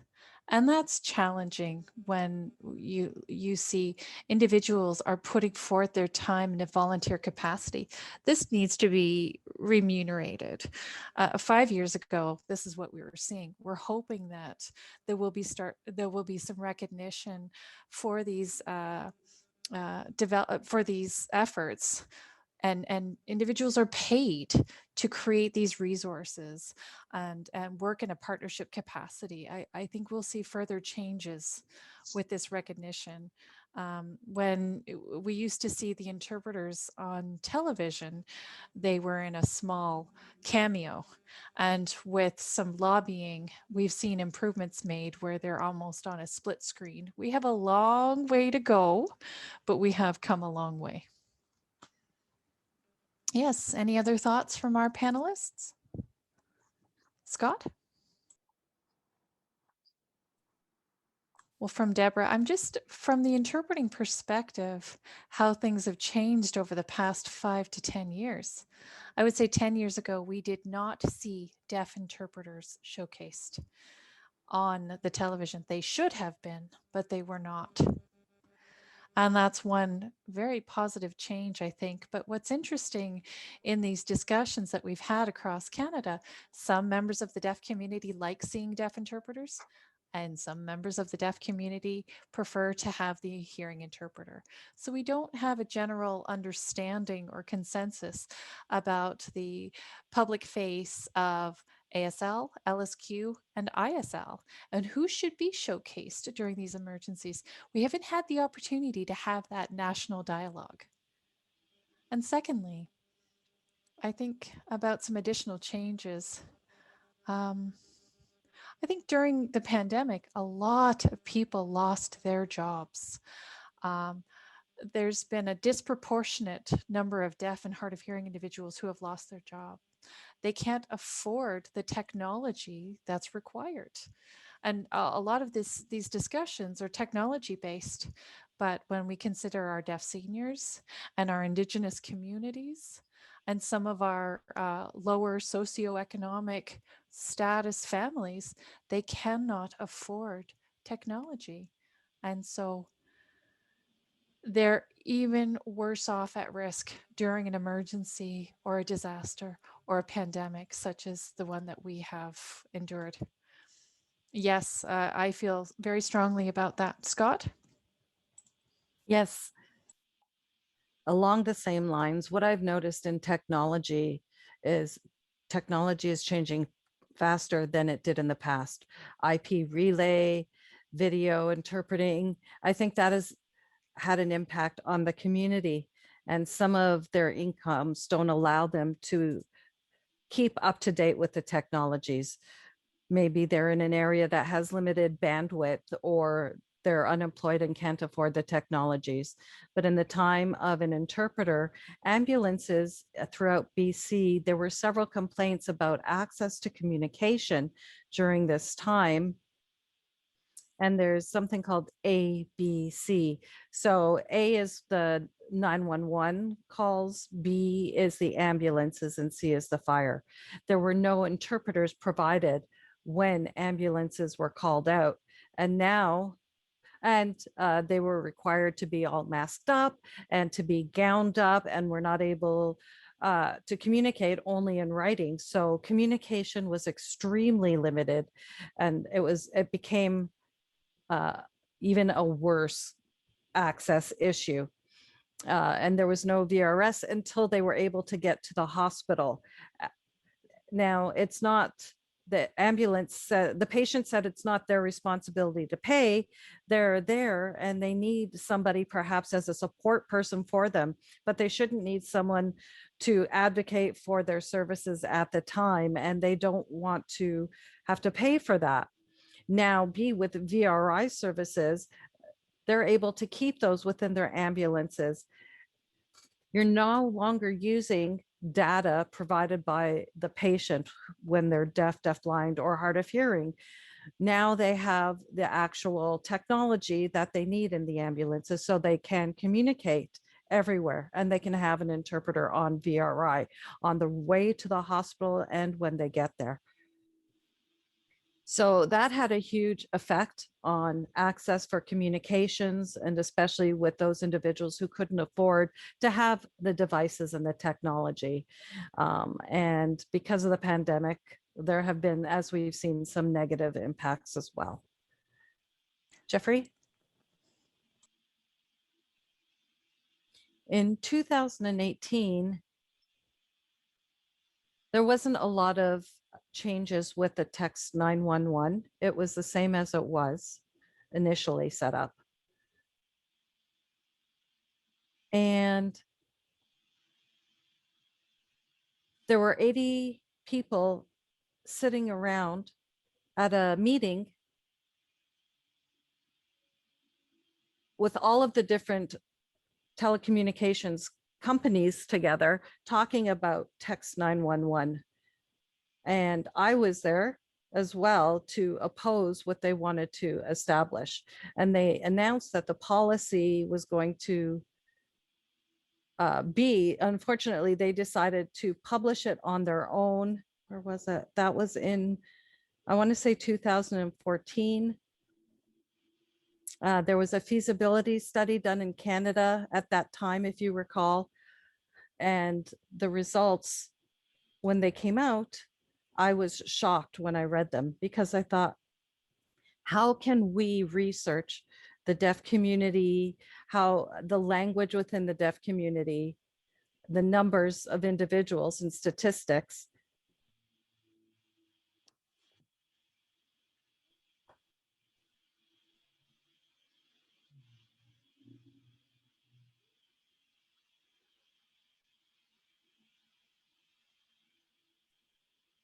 And that's challenging when you see individuals are putting forth their time in a volunteer capacity. This needs to be remunerated. 5 years ago, this is what we were seeing. We're hoping that there will be some recognition for these develop for these efforts, and individuals are paid to create these resources and work in a partnership capacity. I think we'll see further changes with this recognition. When we used to see the interpreters on television, they were in a small cameo. And with some lobbying, we've seen improvements made where they're almost on a split screen. We have a long way to go, but we have come a long way. Yes. Any other thoughts from our panelists? Scott? Well, from Deborah, I'm just from the interpreting perspective, how things have changed over the past 5 to 10 years. I would say 10 years ago, we did not see deaf interpreters showcased on the television. They should have been, but they were not. And that's one very positive change, I think. But what's interesting in these discussions that we've had across Canada, some members of the deaf community like seeing deaf interpreters, and some members of the deaf community prefer to have the hearing interpreter. So we don't have a general understanding or consensus about the public face of ASL, LSQ, and ISL, and who should be showcased during these emergencies. We haven't had the opportunity to have that national dialogue. And secondly, I think about some additional changes. Um, I think during the pandemic, a lot of people lost their jobs. Um, there's been a disproportionate number of deaf and hard of hearing individuals who have lost their job. They can't afford the technology that's required. And a lot of these discussions are technology based. But when we consider our deaf seniors and our Indigenous communities and some of our lower socioeconomic status families, they cannot afford technology. And so they're even worse off at risk during an emergency or a disaster or a pandemic, such as the one that we have endured. Yes, I feel very strongly about that. Scott? Yes, along the same lines, what I've noticed in is technology is changing faster than it did in the past. IP relay, video interpreting, I think that has had an impact on the community, and some of their incomes don't allow them to keep up to date with the technologies. Maybe they're in an area that has limited bandwidth, or they're unemployed and can't afford the technologies. But in the time of an interpreter, ambulances throughout BC, there were several complaints about access to communication during this time. And there's something called ABC. So A is the 911 calls, B is the ambulances, and C is the fire. There were no interpreters provided when ambulances were called out. And now, they were required to be all masked up and to be gowned up, and were not able to communicate, only in writing. So communication was extremely limited, and it became uh, even a worse access issue. And there was no VRS until they were able to get to the hospital. Now, it's not the ambulance said, the patient said it's not their responsibility to pay. They're there and they need somebody perhaps as a support person for them, but they shouldn't need someone to advocate for their services at the time, and they don't want to have to pay for that. Now, B, with VRI services, they're able to keep those within their ambulances. You're no longer using data provided by the patient when they're deaf, deafblind, or hard of hearing. Now they have the actual technology that they need in the ambulances so they can communicate everywhere, and they can have an interpreter on VRI on the way to the hospital and when they get there. So that had a huge effect on access for communications, and especially with those individuals who couldn't afford to have the devices and the technology. And because of the pandemic, there have been, as we've seen, some negative impacts as well. Jeffrey? In 2018, there wasn't a lot of changes with the text 911. It was the same as it was initially set up. And there were 80 people sitting around at a meeting with all of the different telecommunications companies together talking about text 911. And I was there as well to oppose what they wanted to establish. And they announced that the policy was going to unfortunately, they decided to publish it on their own. Where was it? That was in, I want to say 2014. There was a feasibility study done in Canada at that time, if you recall. And the results, when they came out, I was shocked when I read them because I thought, how can we research the deaf community, how the language within the deaf community, the numbers of individuals and statistics,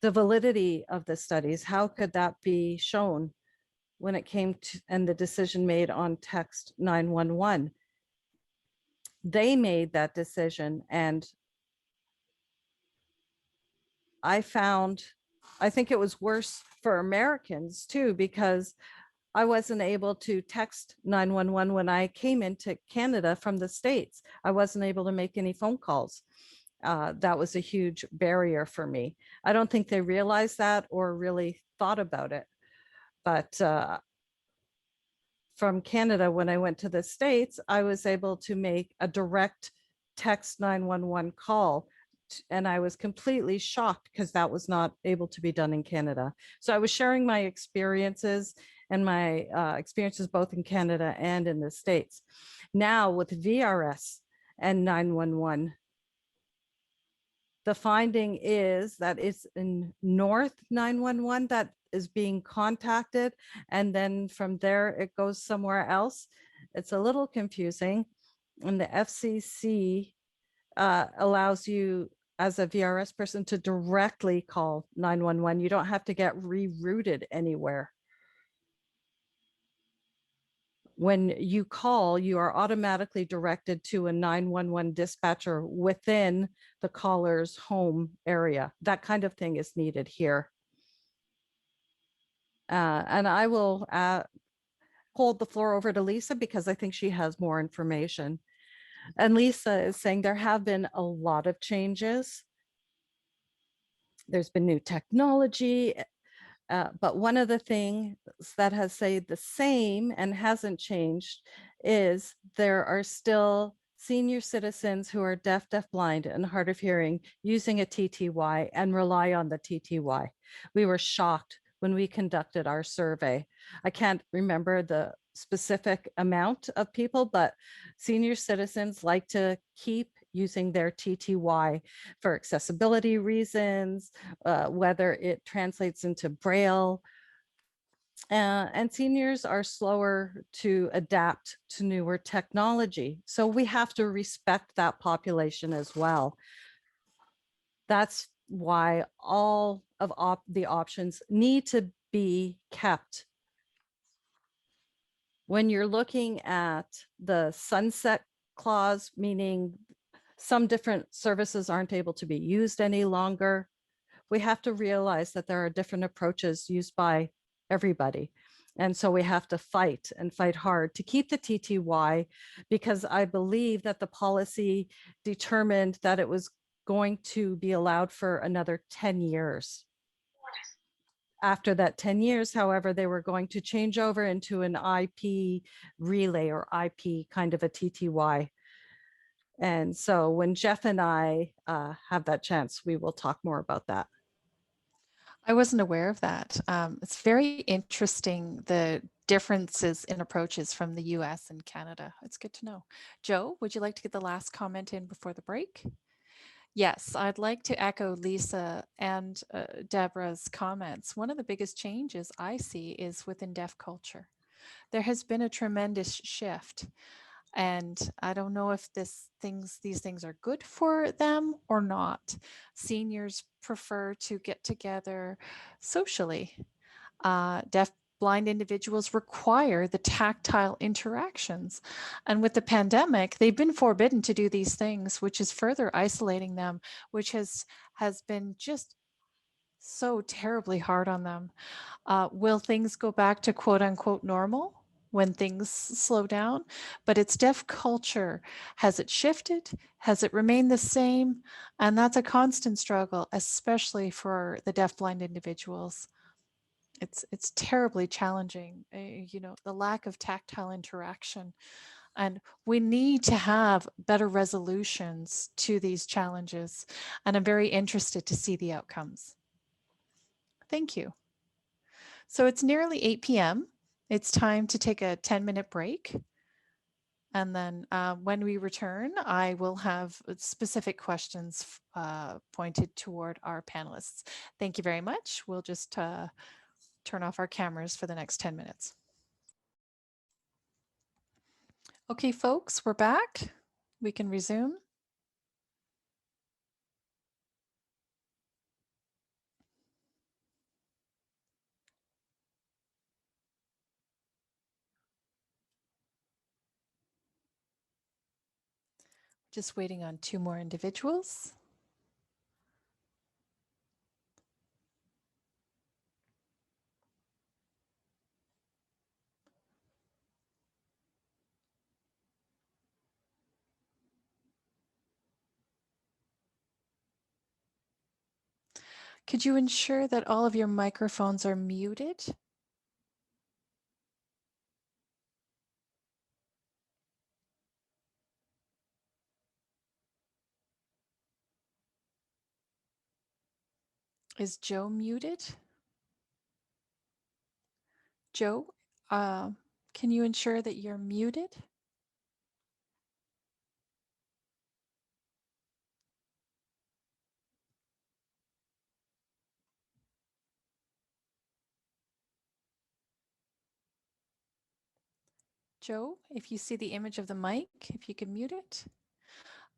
the validity of the studies, how could that be shown when it came to, and the decision made on text 911? They made that decision, and I think it was worse for Americans too, because I wasn't able to text 911 when I came into Canada from the States. I wasn't able to make any phone calls. That was a huge barrier for me. I don't think they realized that or really thought about it. But from Canada, when I went to the States, I was able to make a direct text 911 call. And I was completely shocked because that was not able to be done in Canada. So I was sharing my experiences and my experiences both in Canada and in the States. Now with VRS and 911, the finding is that it's in North 911 that is being contacted, and then from there it goes somewhere else. It's a little confusing, and the FCC allows you as a VRS person to directly call 911. You don't have to get rerouted anywhere. When you call, you are automatically directed to a 911 dispatcher within the caller's home area. That kind of thing is needed here. And I will hold the floor over to Lisa because I think she has more information. And Lisa is saying there have been a lot of changes. There's been new technology, but one of the things that has stayed the same and hasn't changed is there are still senior citizens who are deaf, blind, and hard of hearing using a TTY and rely on the TTY. We were shocked when we conducted our survey. I can't remember the specific amount of people, but senior citizens like to keep using their TTY for accessibility reasons, whether it translates into Braille. And seniors are slower to adapt to newer technology. So we have to respect that population as well. That's why all of the options need to be kept. When you're looking at the sunset clause, meaning some different services aren't able to be used any longer, we have to realize that there are different approaches used by everybody. And so we have to fight and fight hard to keep the TTY, because I believe that the policy determined that it was going to be allowed for another 10 years. After that 10 years, however, they were going to change over into an IP relay or IP kind of a TTY. And so when Jeff and I have that chance, we will talk more about that. I wasn't aware of that. It's very interesting, the differences in approaches from the US and Canada. It's good to know. Joe, would you like to get the last comment in before the break? Yes, I'd like to echo Lisa and Deborah's comments. One of the biggest changes I see is within deaf culture. There has been a tremendous shift, and I don't know if these things are good for them or not. Seniors prefer to get together socially. Deaf blind individuals require the tactile interactions. And with the pandemic, they've been forbidden to do these things, which is further isolating them, which has been just so terribly hard on them. Will things go back to quote unquote normal when things slow down? But it's deaf culture. Has it shifted? Has it remained the same? And that's a constant struggle, especially for the deaf-blind individuals. It's terribly challenging, the lack of tactile interaction. And we need to have better resolutions to these challenges. And I'm very interested to see the outcomes. Thank you. So it's nearly 8 p.m. It's time to take a 10-minute break. And then when we return, I will have specific questions pointed toward our panelists. Thank you very much. We'll just turn off our cameras for the next 10 minutes. Okay, folks, we're back. We can resume. Just waiting on 2 more individuals. Could you ensure that all of your microphones are muted? Is Joe muted? Joe, can you ensure that you're muted? Joe, if you see the image of the mic, if you could mute it.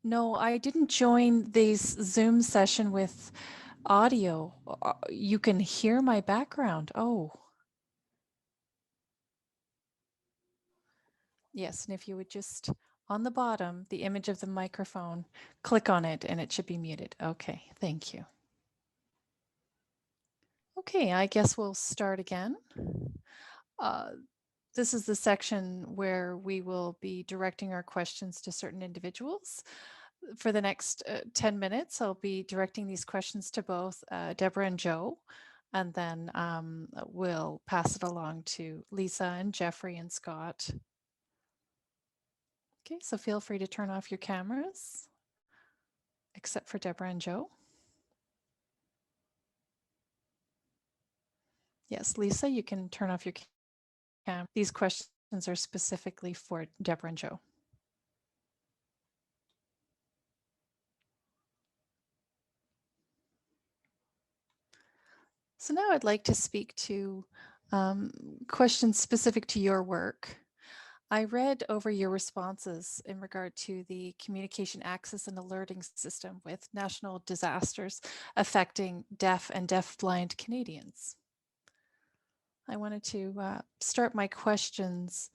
No, I didn't join this Zoom session with audio. You can hear my background. Oh. Yes, and if you would just, on the bottom, the image of the microphone, click on it and it should be muted. Okay, thank you. Okay, I guess we'll start again. This is the section where we will be directing our questions to certain individuals. For the next 10 minutes, I'll be directing these questions to both Deborah and Joe, and then we'll pass it along to Lisa and Jeffrey and Scott. Okay, so feel free to turn off your cameras, except for Deborah and Joe. Yes, Lisa, you can turn off your camera. These questions are specifically for Deborah and Joe. So now I'd like to speak to questions specific to your work. I read over your responses in regard to the communication access and alerting system with national disasters affecting deaf and deaf-blind Canadians. I wanted to start my questions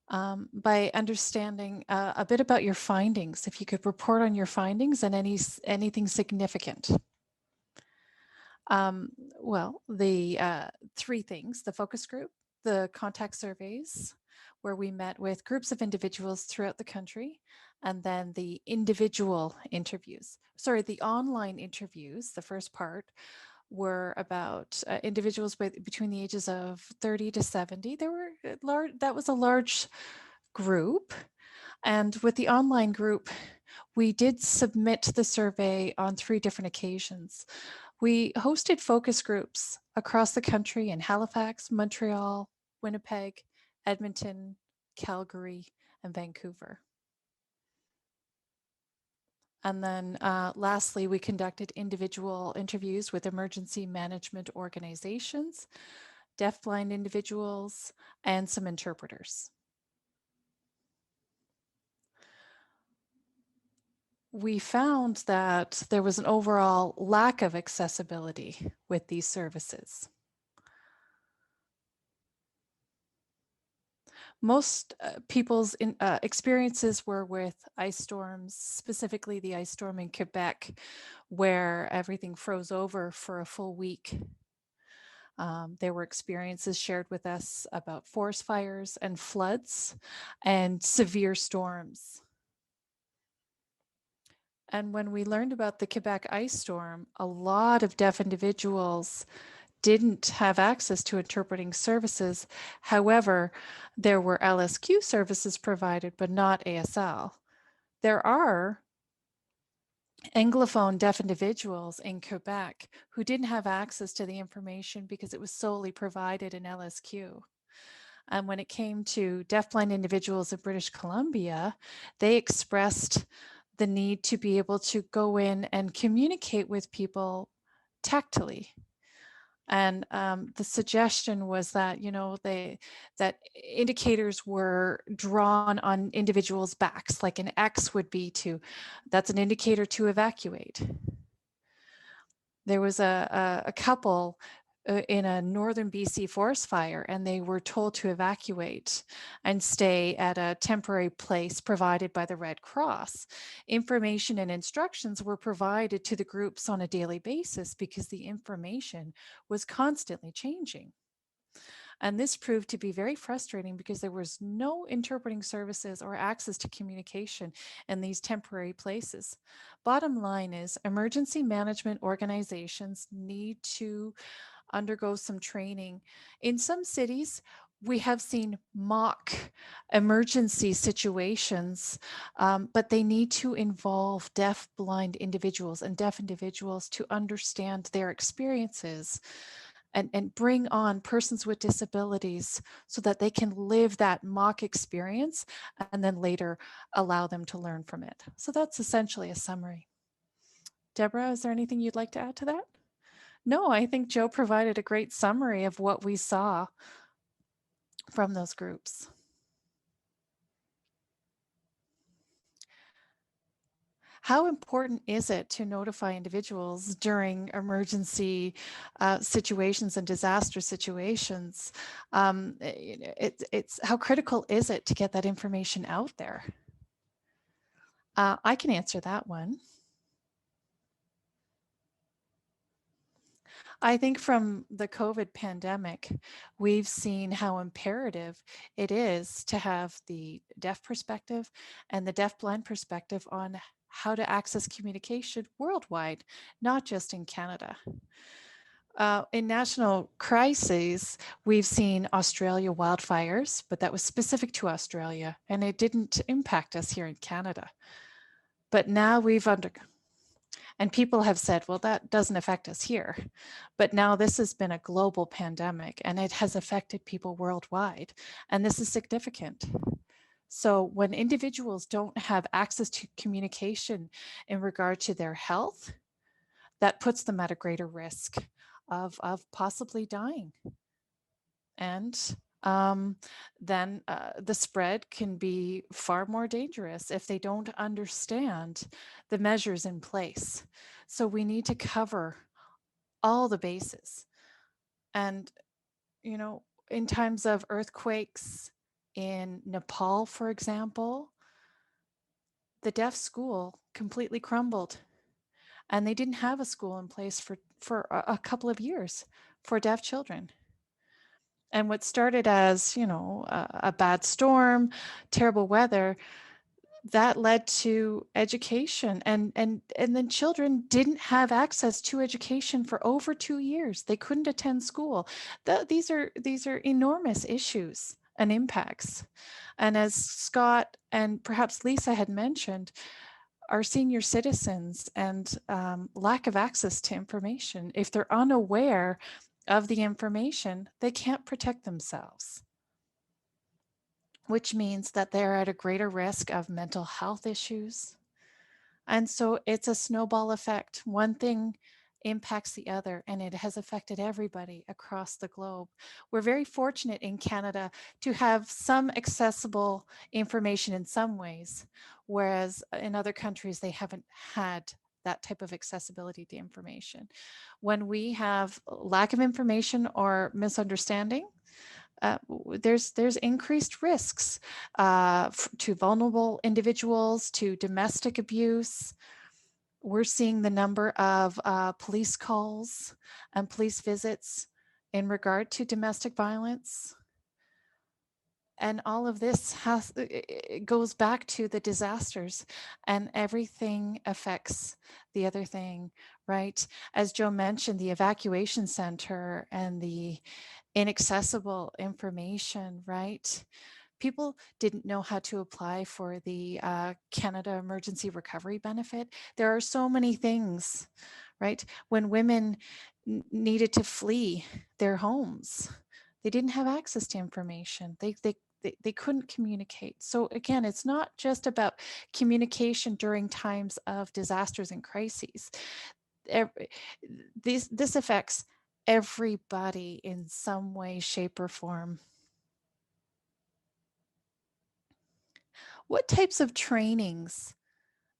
by understanding a bit about your findings. If you could report on your findings and anything significant. Well, the 3 things: the focus group, the contact surveys, where we met with groups of individuals throughout the country, and then the individual interviews. Sorry, the online interviews, the first part, were about individuals between the ages of 30 to 70. That was a large group. And with the online group, we did submit the survey on 3 different occasions. We hosted focus groups across the country in Halifax, Montreal, Winnipeg, Edmonton, Calgary, and Vancouver. And then lastly, we conducted individual interviews with emergency management organizations, deafblind individuals, and some interpreters. We found that there was an overall lack of accessibility with these services. Most people's experiences were with ice storms, specifically the ice storm in Quebec, where everything froze over for a full week. There were experiences shared with us about forest fires and floods and severe storms. And when we learned about the Quebec ice storm, a lot of deaf individuals didn't have access to interpreting services. However, there were LSQ services provided, but not ASL. There are Anglophone deaf individuals in Quebec who didn't have access to the information because it was solely provided in LSQ. And when it came to deafblind individuals in British Columbia, they expressed the need to be able to go in and communicate with people tactily. And the suggestion was that, that indicators were drawn on individuals' backs, like an X would be that's an indicator to evacuate. There was a couple in a northern BC forest fire, and they were told to evacuate and stay at a temporary place provided by the Red Cross. Information and instructions were provided to the groups on a daily basis because the information was constantly changing. And this proved to be very frustrating because there was no interpreting services or access to communication in these temporary places. Bottom line is, emergency management organizations need to undergo some training. In some cities, we have seen mock emergency situations, but they need to involve deaf, blind individuals and deaf individuals to understand their experiences and bring on persons with disabilities so that they can live that mock experience and then later allow them to learn from it. So that's essentially a summary. Deborah, is there anything you'd like to add to that? No, I think Joe provided a great summary of what we saw from those groups. How important is it to notify individuals during emergency situations and disaster situations? It's how critical is it to get that information out there? I can answer that one. I think from the COVID pandemic, we've seen how imperative it is to have the deaf perspective and the deaf-blind perspective on how to access communication worldwide, not just in Canada. In national crises, we've seen Australia wildfires, but that was specific to Australia, and it didn't impact us here in Canada. But now and people have said, well, that doesn't affect us here. But now this has been a global pandemic and it has affected people worldwide. And this is significant. So when individuals don't have access to communication in regard to their health, that puts them at a greater risk of possibly dying. And then the spread can be far more dangerous if they don't understand the measures in place. So we need to cover all the bases. And, in times of earthquakes in Nepal, for example, the deaf school completely crumbled and they didn't have a school in place for a couple of years for deaf children. And what started as, a bad storm, terrible weather, that led to education and then children didn't have access to education for over 2 years. They couldn't attend school. These are enormous issues and impacts. And as Scott and perhaps Lisa had mentioned, our senior citizens and lack of access to information. If they're unaware of the information, they can't protect themselves. which means that they're at a greater risk of mental health issues. And so it's a snowball effect. One thing impacts the other, and it has affected everybody across the globe. We're very fortunate in Canada to have some accessible information in some ways, whereas in other countries, they haven't had that type of accessibility to information. When we have lack of information or misunderstanding, there's increased risks to vulnerable individuals, to domestic abuse. We're seeing the number of police calls and police visits in regard to domestic violence. And all of this it goes back to the disasters, and everything affects the other thing, right? As Joe mentioned, the evacuation center and the inaccessible information, right? People didn't know how to apply for the Canada Emergency Recovery Benefit. There are so many things, right? When women needed to flee their homes, they didn't have access to information. They couldn't communicate. So again, it's not just about communication during times of disasters and crises. This affects everybody in some way, shape, or form. What types of trainings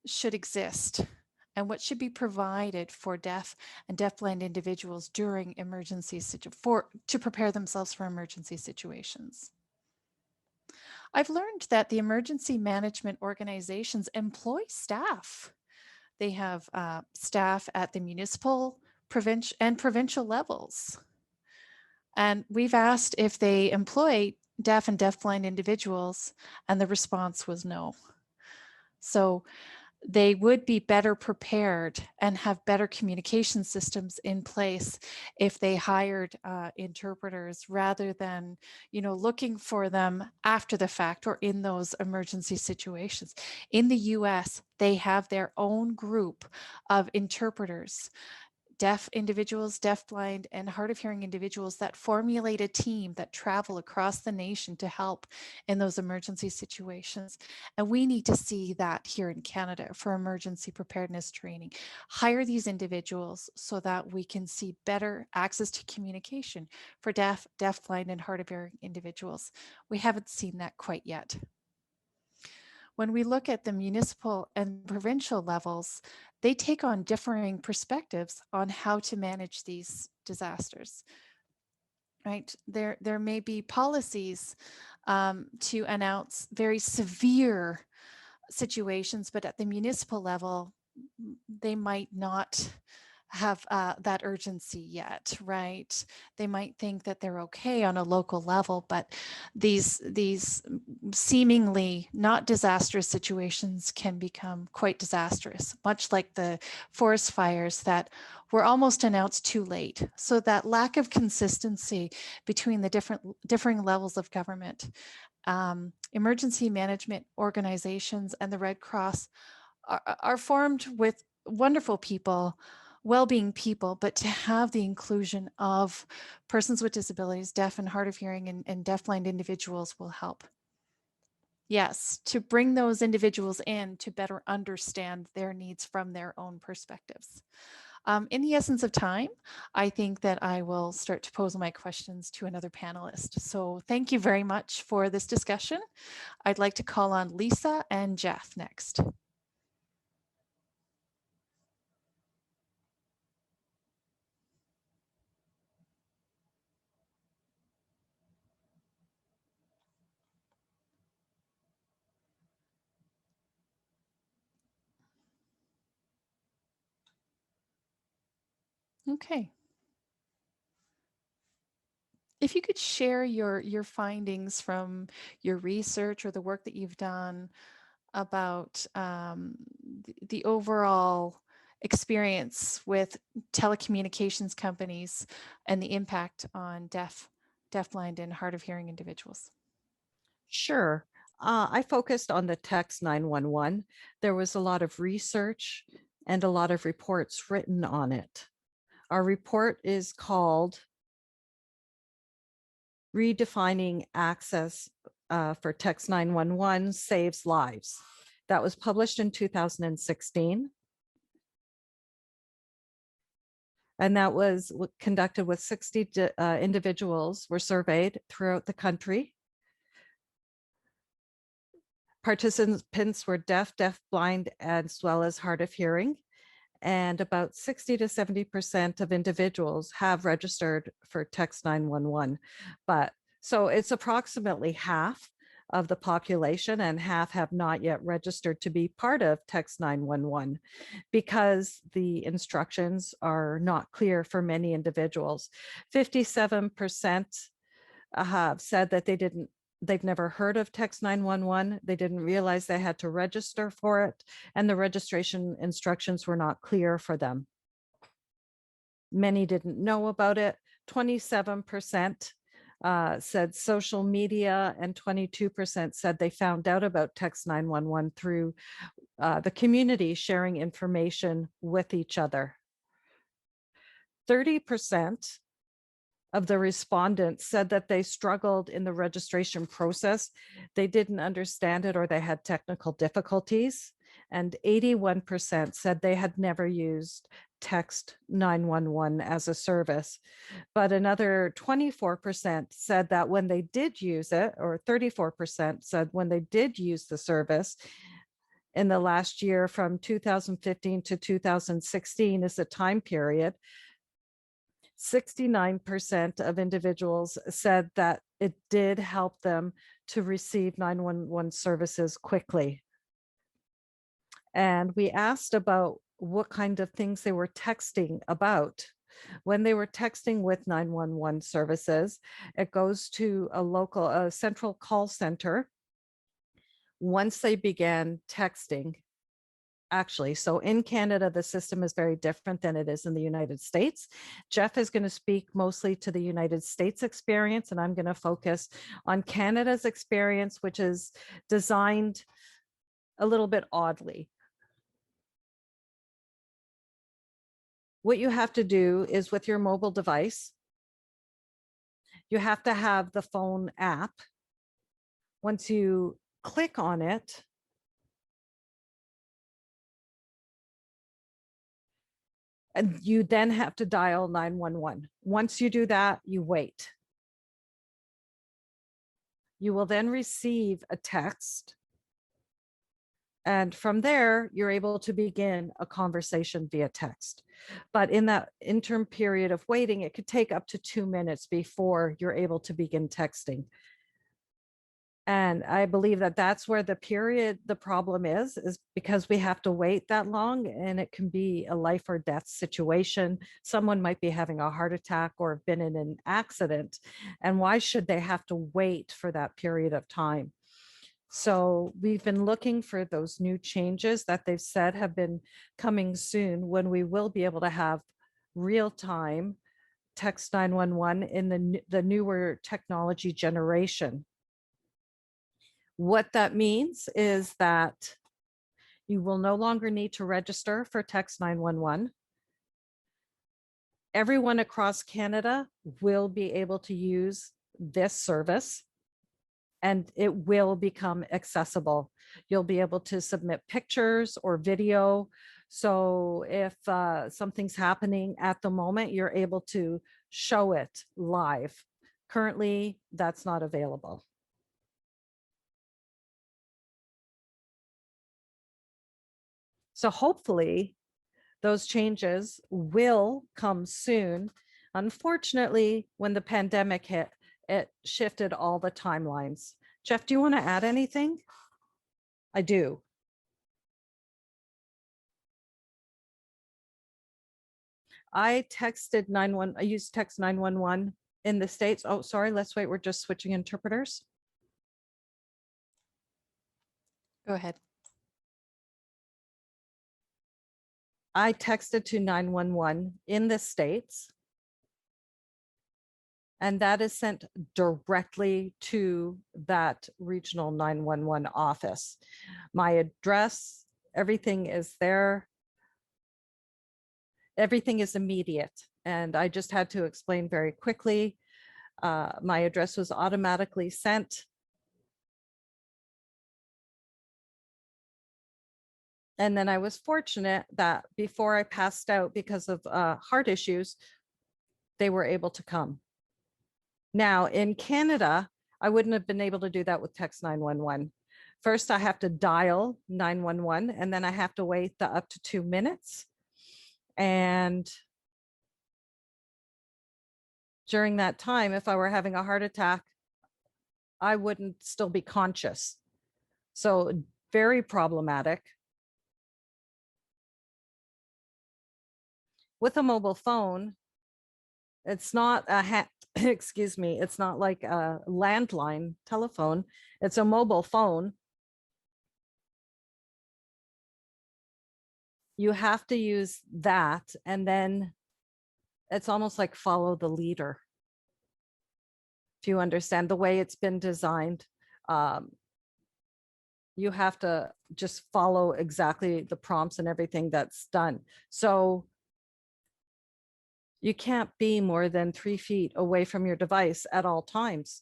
should exist and what should be provided for deaf and deafblind individuals during emergencies to prepare themselves for emergency situations? I've learned that the emergency management organizations employ staff. They have staff at the municipal, provincial levels. And we've asked if they employ deaf and deafblind individuals, and the response was no. So they would be better prepared and have better communication systems in place if they hired interpreters rather than, looking for them after the fact or in those emergency situations. In the US, they have their own group of interpreters, deaf individuals, deafblind, and hard of hearing individuals that formulate a team that travel across the nation to help in those emergency situations. And we need to see that here in Canada for emergency preparedness training. Hire these individuals so that we can see better access to communication for deaf, deafblind, and hard of hearing individuals. We haven't seen that quite yet. When we look at the municipal and provincial levels, they take on differing perspectives on how to manage these disasters. Right? There may be policies to announce very severe situations, but at the municipal level, they might not have that urgency yet, right? They might think that they're okay on a local level, but these seemingly not disastrous situations can become quite disastrous, much like the forest fires that were almost announced too late. So that lack of consistency between the differing levels of government, emergency management organizations and the Red Cross are formed with wonderful people, well-being people, but to have the inclusion of persons with disabilities, deaf and hard of hearing, and deafblind individuals will help. Yes, to bring those individuals in to better understand their needs from their own perspectives. In the essence of time, I think that I will start to pose my questions to another panelist. So thank you very much for this discussion. I'd like to call on Lisa and Jeff next. Okay. If you could share your findings from your research or the work that you've done about the overall experience with telecommunications companies and the impact on deafblind and hard of hearing individuals. Sure. I focused on the text 911. There was a lot of research and a lot of reports written on it. Our report is called Redefining Access for Text 911 Saves Lives. That was published in 2016. And that was conducted with 60 individuals were surveyed throughout the country. Participants were deaf, blind, as well as hard of hearing. And about 60 to 70% of individuals have registered for Text 911. But so it's approximately half of the population, and half have not yet registered to be part of Text 911 because the instructions are not clear for many individuals. 57% have said that they've never heard of Text 911. They didn't realize they had to register for it, and the registration instructions were not clear for them. Many didn't know about it. 27% said social media, and 22% said they found out about Text 911 through the community sharing information with each other. 30% of the respondents said that they struggled in the registration process. They didn't understand it or they had technical difficulties. And 81% said they had never used Text 911 as a service. But another 24% said that when they did use it, or 34% said when they did use the service, in the last year from 2015 to 2016 is a time period, 69% of individuals said that it did help them to receive 911 services quickly. And we asked about what kind of things they were texting about. When they were texting with 911 services, it goes to a central call center. Once they began texting, actually. So in Canada, the system is very different than it is in the United States. Jeff is going to speak mostly to the United States experience, and I'm going to focus on Canada's experience, which is designed a little bit oddly. What you have to do is with your mobile device, you have to have the phone app. Once you click on it, and you then have to dial 911. Once you do that, you wait. You will then receive a text. And from there, you're able to begin a conversation via text. But in that interim period of waiting, it could take up to 2 minutes before you're able to begin texting. And I believe that that's where the problem is because we have to wait that long, and it can be a life or death situation. Someone might be having a heart attack or have been in an accident. And why should they have to wait for that period of time? So we've been looking for those new changes that they've said have been coming soon, when we will be able to have real-time Text 911 in the newer technology generation. What that means is that you will no longer need to register for Text 911. Everyone across Canada will be able to use this service, and it will become accessible. You'll be able to submit pictures or video. So if something's happening at the moment, you're able to show it live. Currently, that's not available. So hopefully those changes will come soon. Unfortunately, when the pandemic hit, it shifted all the timelines. Jeff, do you want to add anything? I do. I used Text 911 in the States. Oh, sorry, let's wait. We're just switching interpreters. Go ahead. I texted to 911 in the States, and that is sent directly to that regional 911 office. My address, everything is there. Everything is immediate. And I just had to explain very quickly. My address was automatically sent. And then I was fortunate that before I passed out because of heart issues, they were able to come. Now in Canada, I wouldn't have been able to do that with text 911. First, I have to dial 911 and then I have to wait the up to 2 minutes. And during that time, if I were having a heart attack, I wouldn't still be conscious. So very problematic. With a mobile phone, it's not a excuse me, it's not like a landline telephone. It's a mobile phone. You have to use that, and then it's almost like follow the leader. If you understand the way it's been designed, you have to just follow exactly the prompts and everything that's done. So you can't be more than 3 feet away from your device at all times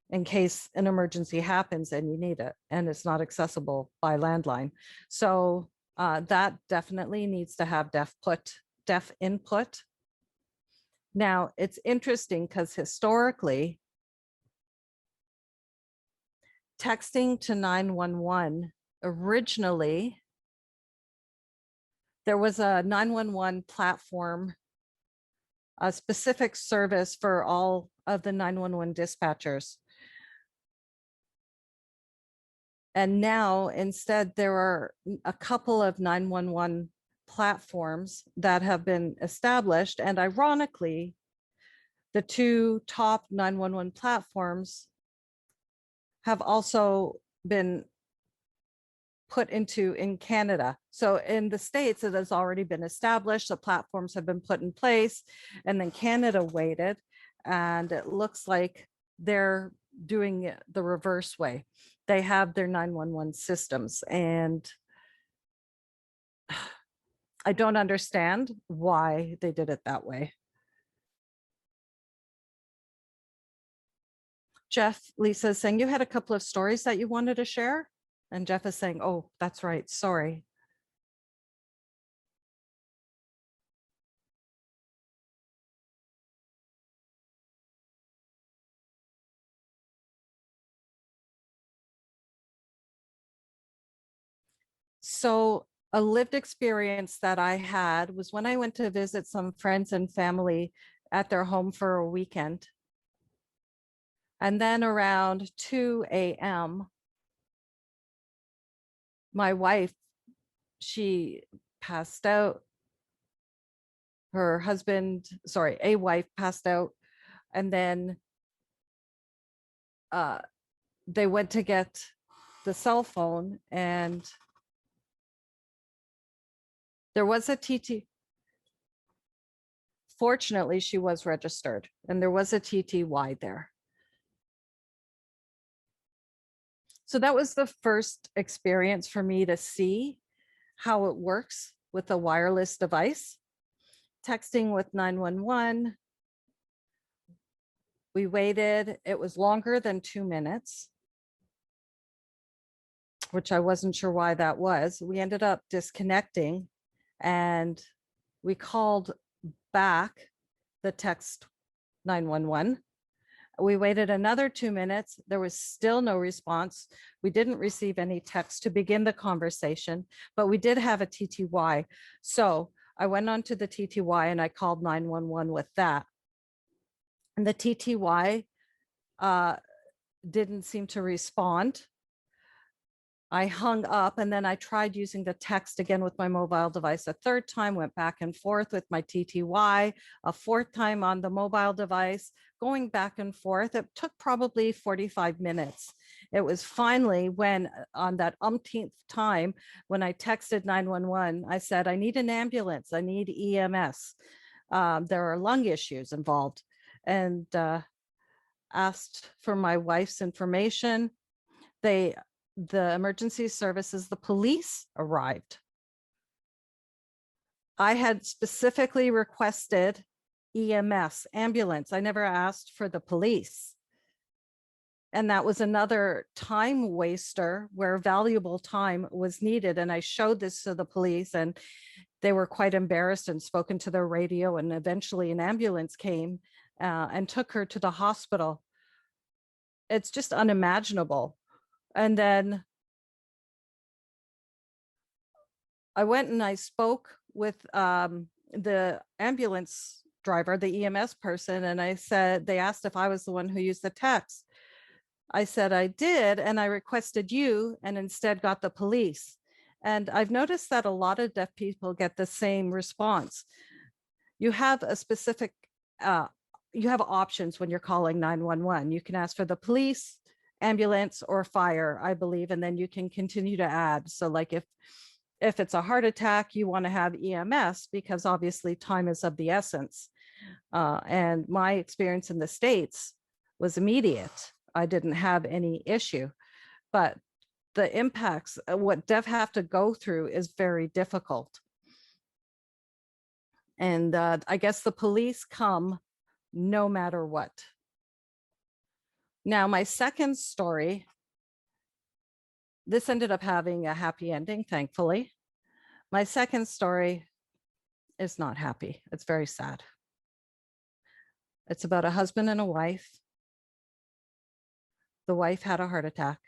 in case an emergency happens and you need it and it's not accessible by landline. So that definitely needs to have deaf input. Now it's interesting because historically, texting to 911 originally, there was a 911 platform, a specific service for all of the 911 dispatchers. And now instead, there are a couple of 911 platforms that have been established. And ironically, the two top 911 platforms have also been put into in Canada. So in the States, it has already been established. The platforms have been put in place, and then Canada waited. And it looks like they're doing it the reverse way. They have their 911 systems, and I don't understand why they did it that way. Jeff, Lisa is saying you had a couple of stories that you wanted to share. And Jeff is saying, oh, that's right. Sorry. So a lived experience that I had was when I went to visit some friends and family at their home for a weekend. And then around 2 a.m., my wife, she passed out. Her husband, sorry, a wife passed out. And then they went to get the cell phone, and there was a TT. Fortunately, she was registered and there was a TTY there. So that was the first experience for me to see how it works with a wireless device. Texting with 911. We waited. It was longer than 2 minutes, which I wasn't sure why that was. We ended up disconnecting and we called back the text 911. We waited another 2 minutes. There was still no response. We didn't receive any text to begin the conversation, but we did have a TTY. So I went on to the TTY and I called 911 with that. And the TTY didn't seem to respond. I hung up and then I tried using the text again with my mobile device a third time, went back and forth with my TTY, a fourth time on the mobile device, going back and forth. It took probably 45 minutes. It was finally when on that umpteenth time, when I texted 911, I said, I need an ambulance, I need EMS. There are lung issues involved, and asked for my wife's information. The emergency services, the police arrived. I had specifically requested EMS, ambulance. I never asked for the police. And that was another time waster where valuable time was needed. And I showed this to the police, and they were quite embarrassed and spoken to their radio. And eventually an ambulance came and took her to the hospital. It's just unimaginable. And then I went and I spoke with the ambulance driver, the EMS person, and I said, they asked if I was the one who used the text. I said I did, and I requested you, and instead got the police. And I've noticed that a lot of deaf people get the same response. You have a specific, you have options when you're calling 911. You can ask for the police, ambulance, or fire, I believe, and then you can continue to add. So like if it's a heart attack, you want to have EMS because obviously time is of the essence. And my experience in the States was immediate. I didn't have any issue, but the impacts, what deaf have to go through is very difficult. And I guess the police come no matter what. Now, my second story, this ended up having a happy ending, thankfully. My second story is not happy. It's very sad. It's about a husband and a wife. The wife had a heart attack.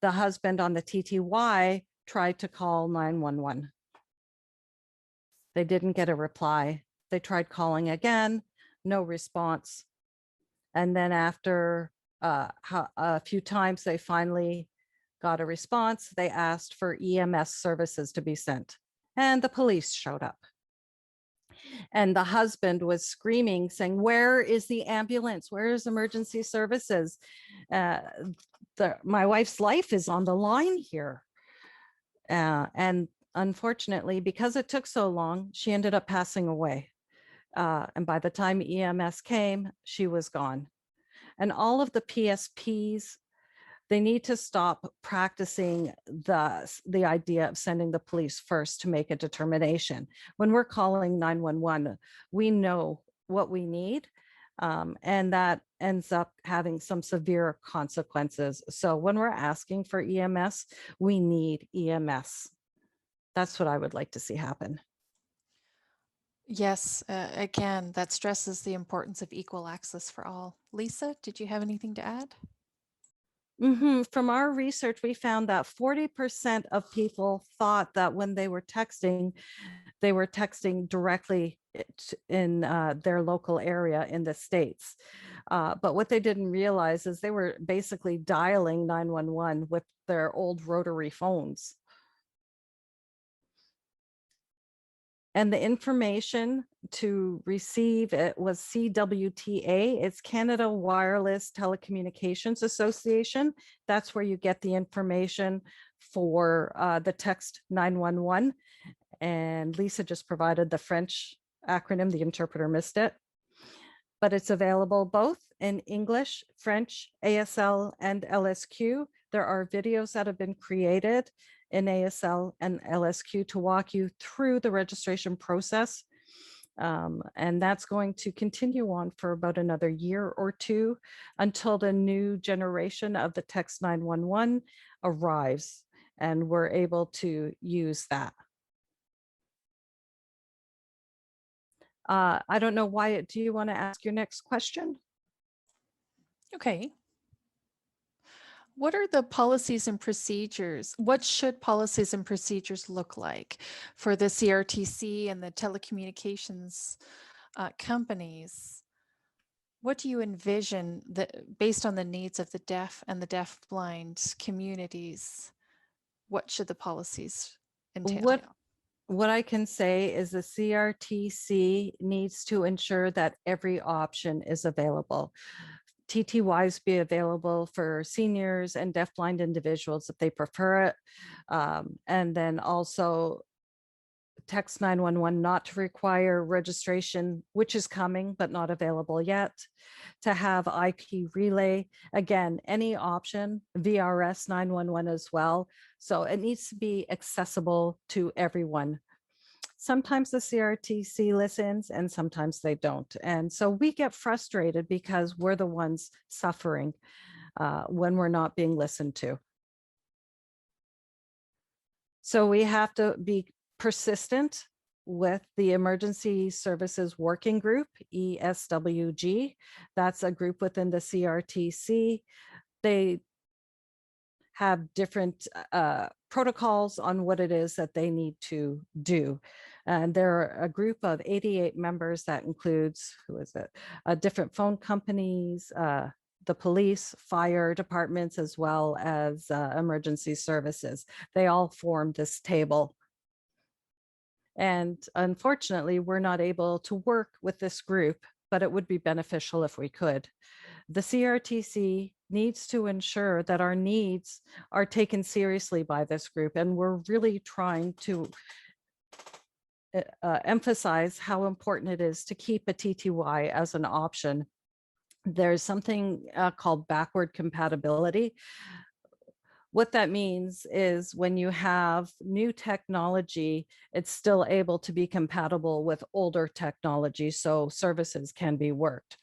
The husband on the TTY tried to call 911. They didn't get a reply. They tried calling again, no response. And then after a few times, they finally got a response. They asked for EMS services to be sent, and the police showed up. And the husband was screaming, saying, "Where is the ambulance? Where is emergency services? My wife's life is on the line here." And unfortunately, because it took so long, she ended up passing away. And by the time EMS came, she was gone. And all of the PSPs, they need to stop practicing the idea of sending the police first to make a determination. When we're calling 911, we know what we need, and that ends up having some severe consequences. So when we're asking for EMS, we need EMS. That's what I would like to see happen. Yes, again, that stresses the importance of equal access for all. Lisa, did you have anything to add? From our research, we found that 40% of people thought that when they were texting directly in their local area in the States. But what they didn't realize is they were basically dialing 911 with their old rotary phones. And the information to receive it was CWTA. It's Canada Wireless Telecommunications Association. That's where you get the information for the text 911. And Lisa just provided the French acronym. The interpreter missed it. But it's available both in English, French, ASL, and LSQ. There are videos that have been created in ASL and LSQ to walk you through the registration process. And that's going to continue on for about another year or two until the new generation of the text 911 arrives and we're able to use that. I don't know, Wyatt, do you want to ask your next question? Okay. What are the policies and procedures? What should policies and procedures look like for the CRTC and the telecommunications companies? What do you envision that, based on the needs of the deaf and the deaf-blind communities, what should the policies entail? What I can say is the CRTC needs to ensure that every option is available. TTYs be available for seniors and deafblind individuals if they prefer it. And then also text 911 not to require registration, which is coming but not available yet. To have IP relay, again, any option, VRS 911 as well. So it needs to be accessible to everyone. Sometimes the CRTC listens and sometimes they don't. And so we get frustrated because we're the ones suffering when we're not being listened to. So we have to be persistent with the Emergency Services Working Group, ESWG. That's a group within the CRTC. They have different protocols on what it is that they need to do. And they're a group of 88 members that includes, who is it? Different phone companies, the police, fire departments, as well as emergency services. They all form this table. And unfortunately, we're not able to work with this group, but it would be beneficial if we could. The CRTC needs to ensure that our needs are taken seriously by this group. And we're really trying to emphasize how important it is to keep a TTY as an option. There's something called backward compatibility. What that means is when you have new technology, it's still able to be compatible with older technology, so services can be worked.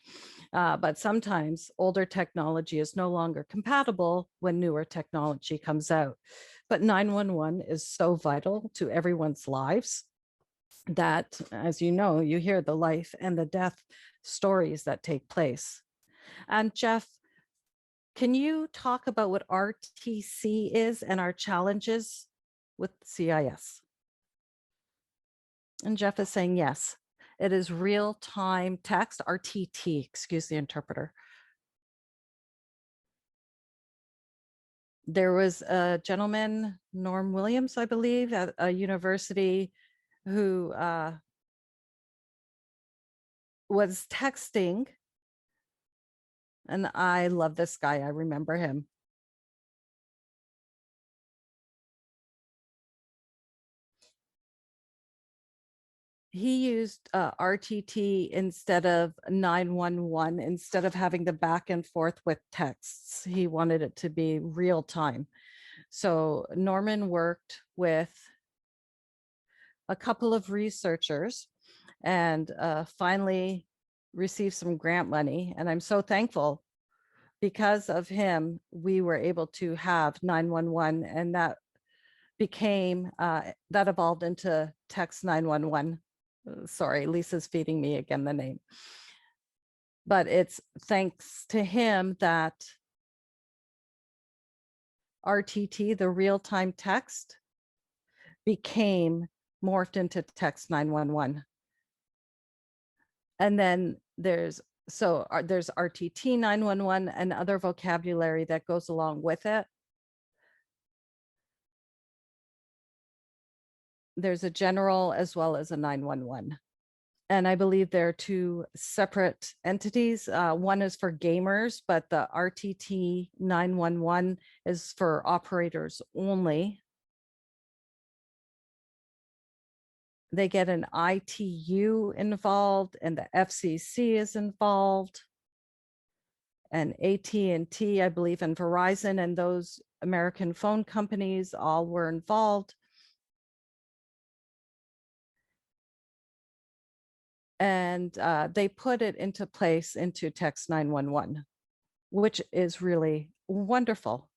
But sometimes older technology is no longer compatible when newer technology comes out. But 911 is so vital to everyone's lives that, as you know, you hear the life and the death stories that take place. And Jeff, can you talk about what RTC is and our challenges with CIS? And Jeff is saying yes. It is real-time text, RTT, excuse the interpreter. There was a gentleman, Norm Williams, I believe, at a university who was texting. And I love this guy. I remember him. He used RTT instead of 911, instead of having the back and forth with texts. He wanted it to be real time. So Norman worked with a couple of researchers and finally received some grant money. And I'm so thankful because of him, we were able to have 911, and that became, that evolved into text 911. Sorry, Lisa's feeding me again the name. But it's thanks to him that RTT, the real-time text, became morphed into text 911. And then there's RTT 911 and other vocabulary that goes along with it. There's a general as well as a 911. And I believe there are two separate entities. One is for gamers, but the RTT 911 is for operators only. They get an ITU involved, and the FCC is involved, and AT&T, I believe, and Verizon, and those American phone companies all were involved. And they put it into place into text 911, which is really wonderful.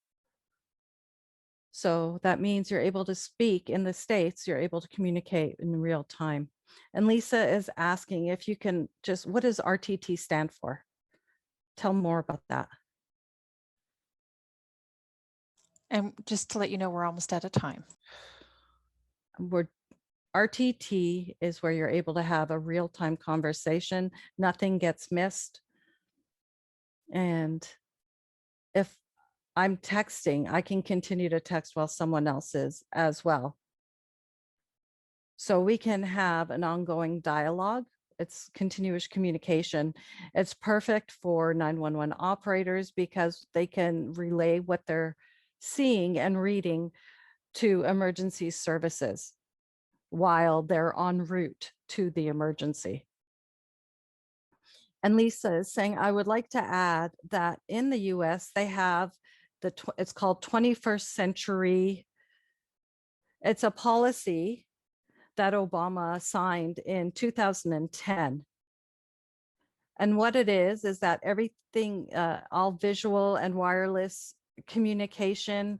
So that means you're able to speak in the States, you're able to communicate in real time. And Lisa is asking if you can just, what does RTT stand for? Tell more about that. And just to let you know, we're almost out of time. RTT is where you're able to have a real-time conversation. Nothing gets missed. And if I'm texting, I can continue to text while someone else is as well. So we can have an ongoing dialogue. It's continuous communication. It's perfect for 911 operators because they can relay what they're seeing and reading to emergency services while they're en route to the emergency. And Lisa is saying, I would like to add that in the US, they have it's called 21st century. It's a policy that Obama signed in 2010. And what it is that everything, all visual and wireless communication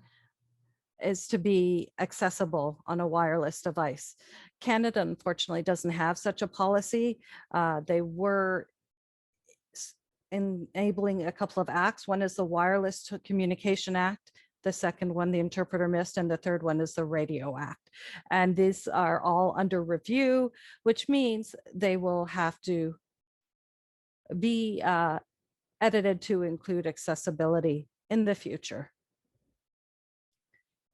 is to be accessible on a wireless device. Canada, unfortunately, doesn't have such a policy. They were enabling a couple of acts. One is the Wireless Communication Act. The second one, the interpreter missed, and the third one is the Radio Act. And these are all under review, which means they will have to be edited to include accessibility in the future.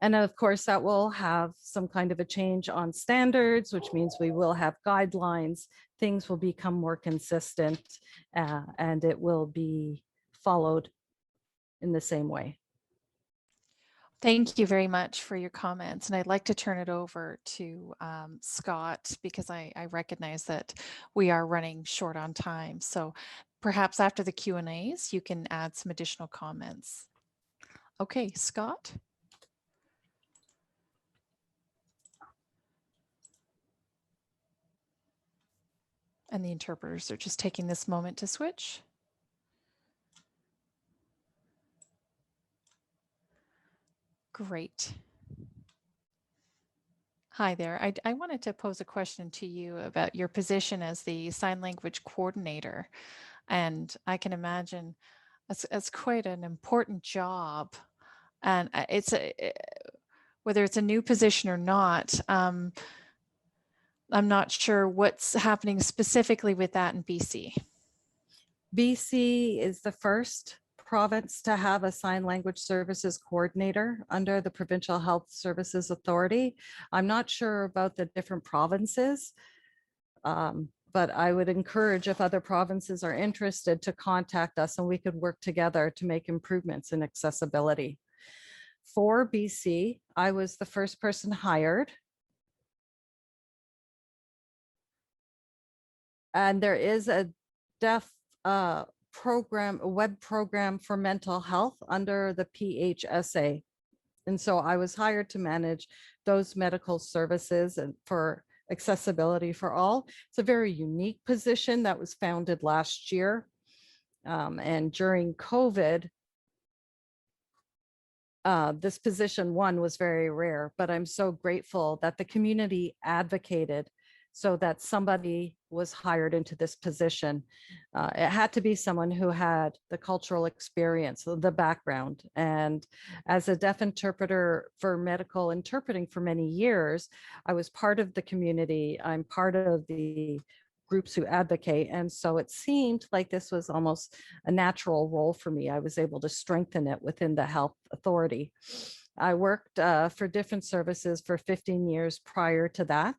And of course, that will have some kind of a change on standards, which means we will have guidelines. Things will become more consistent, and it will be followed in the same way. Thank you very much for your comments. And I'd like to turn it over to Scott, because I recognize that we are running short on time. So perhaps after the Q&As, you can add some additional comments. Okay, Scott. And the interpreters are just taking this moment to switch. Great. Hi there. I wanted to pose a question to you about your position as the sign language coordinator. And I can imagine it's quite an important job. And whether it's a new position or not, I'm not sure what's happening specifically with that in BC. BC is the first province to have a sign language services coordinator under the Provincial Health Services Authority. I'm not sure about the different provinces, but I would encourage, if other provinces are interested, to contact us and we could work together to make improvements in accessibility. For BC, I was the first person hired. And there is a deaf program, a web program for mental health under the PHSA. And so I was hired to manage those medical services and for accessibility for all. It's a very unique position that was founded last year. And during COVID, this position one was very rare, but I'm so grateful that the community advocated so that somebody was hired into this position. It had to be someone who had the cultural experience, the background. And as a deaf interpreter for medical interpreting for many years, I was part of the community. I'm part of the groups who advocate. And so it seemed like this was almost a natural role for me. I was able to strengthen it within the health authority. I worked for different services for 15 years prior to that.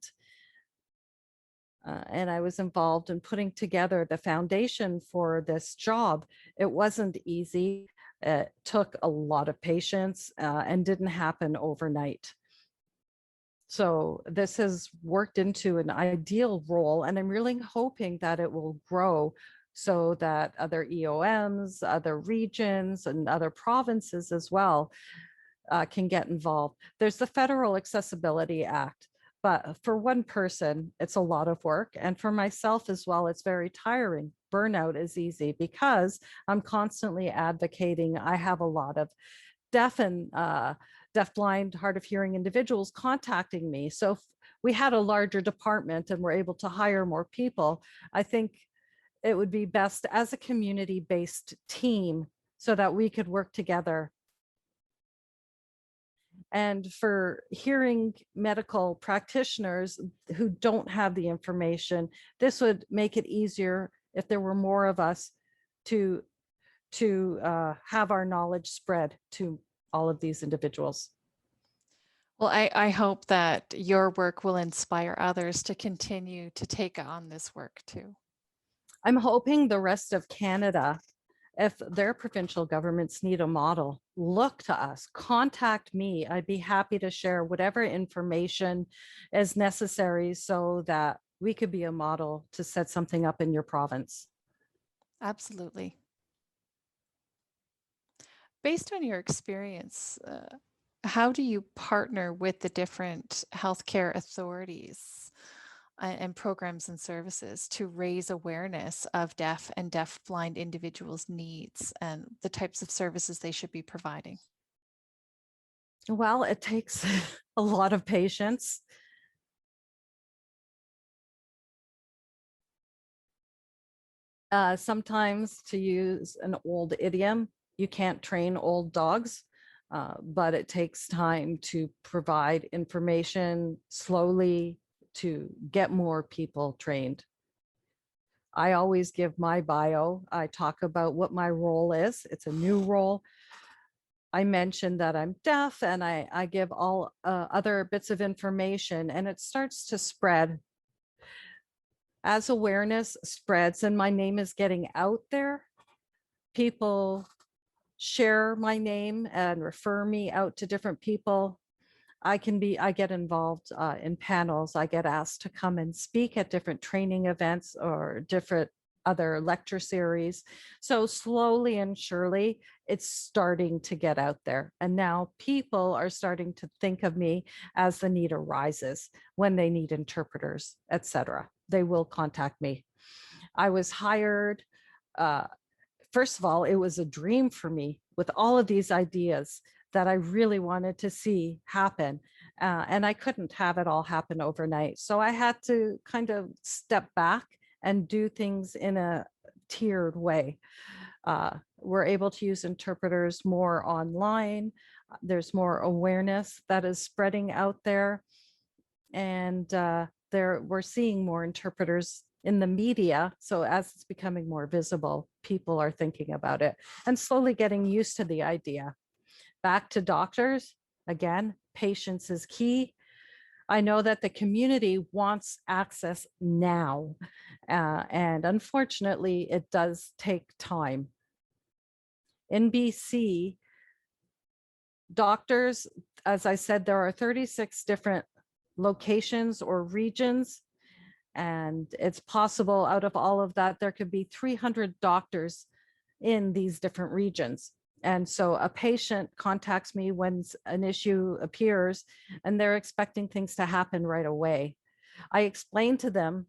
And I was involved in putting together the foundation for this job. It wasn't easy. It took a lot of patience and didn't happen overnight. So this has worked into an ideal role, and I'm really hoping that it will grow so that other EOMs, other regions, and other provinces as well can get involved. There's the Federal Accessibility Act, but for one person, it's a lot of work. And for myself as well, it's very tiring. Burnout is easy because I'm constantly advocating. I have a lot of deaf and deaf, blind, hard of hearing individuals contacting me. So if we had a larger department and we're able to hire more people, I think it would be best as a community-based team so that we could work together. And for hearing medical practitioners who don't have the information, this would make it easier if there were more of us to have our knowledge spread to all of these individuals. Well, I hope that your work will inspire others to continue to take on this work too. I'm hoping the rest of Canada, if their provincial governments need a model, look to us, contact me. I'd be happy to share whatever information is necessary so that we could be a model to set something up in your province. Absolutely. Based on your experience, how do you partner with the different healthcare authorities and programs and services to raise awareness of deaf and deaf-blind individuals' needs and the types of services they should be providing? Well, it takes a lot of patience. Sometimes, to use an old idiom, you can't train old dogs, but it takes time to provide information slowly to get more people trained. I always give my bio. I talk about what my role is. It's a new role. I mention that I'm deaf, and I give all other bits of information, and it starts to spread. As awareness spreads and my name is getting out there, people share my name and refer me out to different people. I get involved in panels. I get asked to come and speak at different training events or different other lecture series. So slowly and surely, it's starting to get out there. And now people are starting to think of me as the need arises when they need interpreters, etc. They will contact me. I was hired. Uh, First of all, it was a dream for me with all of these ideas that I really wanted to see happen. And I couldn't have it all happen overnight. So I had to kind of step back and do things in a tiered way. We're able to use interpreters more online. There's more awareness that is spreading out there. And we're seeing more interpreters in the media. So as it's becoming more visible, people are thinking about it and slowly getting used to the idea. Back to doctors, again, patience is key. I know that the community wants access now. And unfortunately, it does take time. In BC, doctors, as I said, there are 36 different locations or regions. And it's possible out of all of that, there could be 300 doctors in these different regions. And so a patient contacts me when an issue appears and they're expecting things to happen right away. I explain to them,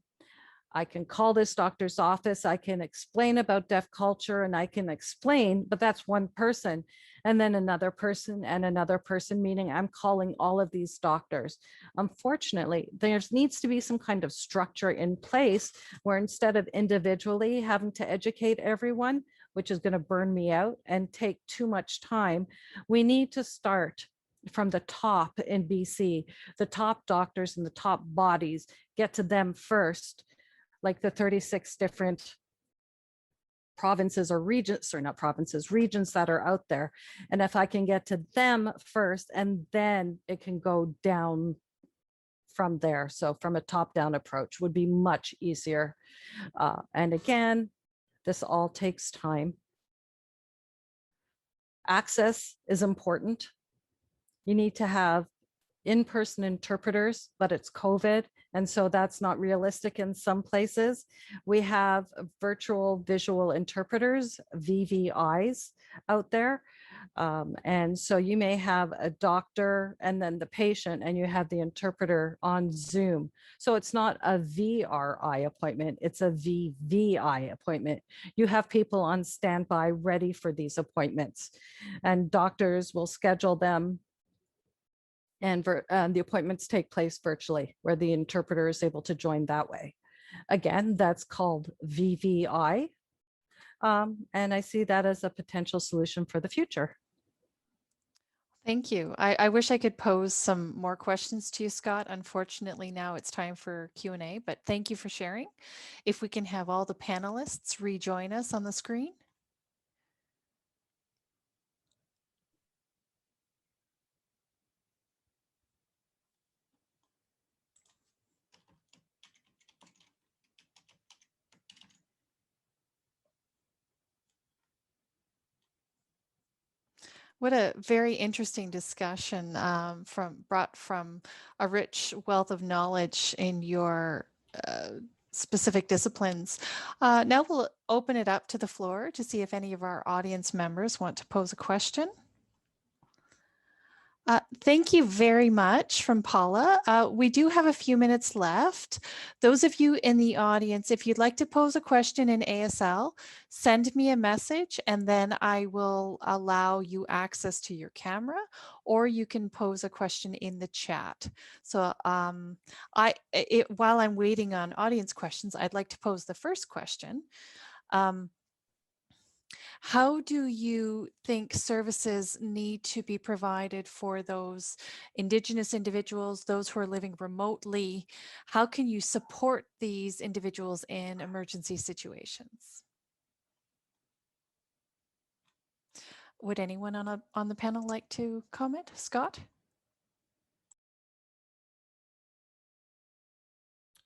I can call this doctor's office, I can explain about deaf culture, and I can explain, but that's one person. And then another person and another person, meaning I'm calling all of these doctors. Unfortunately, there needs to be some kind of structure in place where instead of individually having to educate everyone, which is going to burn me out and take too much time, we need to start from the top in BC, the top doctors and the top bodies, get to them first, like the 36 different provinces or regions, or not provinces, regions that are out there. And if I can get to them first, and then it can go down from there. So from a top-down approach would be much easier. And again, this all takes time. Access is important. You need to have in-person interpreters, but it's COVID. And so that's not realistic in some places. We have virtual visual interpreters, VVIs, out there. And so you may have a doctor and then the patient, and you have the interpreter on Zoom. So it's not a VRI appointment, it's a VVI appointment. You have people on standby ready for these appointments, and doctors will schedule them, and the appointments take place virtually, where the interpreter is able to join that way. Again, that's called VVI. And I see that as a potential solution for the future. Thank you. I wish I could pose some more questions to you, Scott. Unfortunately, now it's time for Q&A, but thank you for sharing. If we can have all the panelists rejoin us on the screen. What a very interesting discussion brought from a rich wealth of knowledge in your specific disciplines. Now we'll open it up to the floor to see if any of our audience members want to pose a question. Thank you very much from Paula. We do have a few minutes left. Those of you in the audience, if you'd like to pose a question in ASL, send me a message and then I will allow you access to your camera, or you can pose a question in the chat. So while I'm waiting on audience questions, I'd like to pose the first question. How do you think services need to be provided for those Indigenous individuals, those who are living remotely? How can you support these individuals in emergency situations? Would anyone on the panel like to comment? Scott?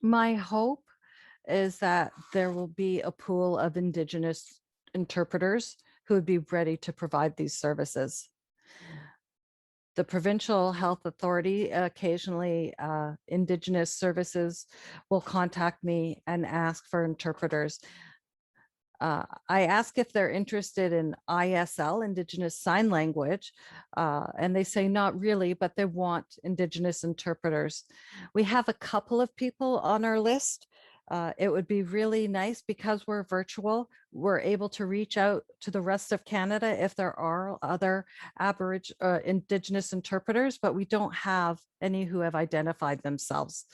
My hope is that there will be a pool of Indigenous interpreters who would be ready to provide these services. The provincial health authority, occasionally Indigenous services will contact me and ask for interpreters. I ask if they're interested in ISL, Indigenous Sign Language, and they say not really, but they want Indigenous interpreters. We have a couple of people on our list. It would be really nice because we're virtual. We're able to reach out to the rest of Canada if there are other Indigenous interpreters, but we don't have any who have identified themselves.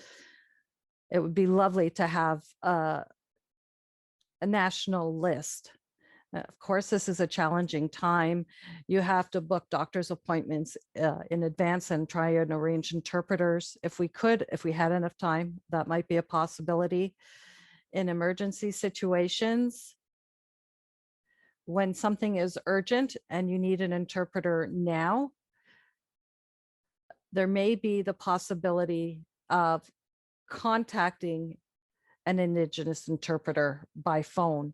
It would be lovely to have a national list. Of course, this is a challenging time. You have to book doctor's appointments in advance and try and arrange interpreters. If we had enough time, that might be a possibility. In emergency situations, when something is urgent and you need an interpreter now, there may be the possibility of contacting an Indigenous interpreter by phone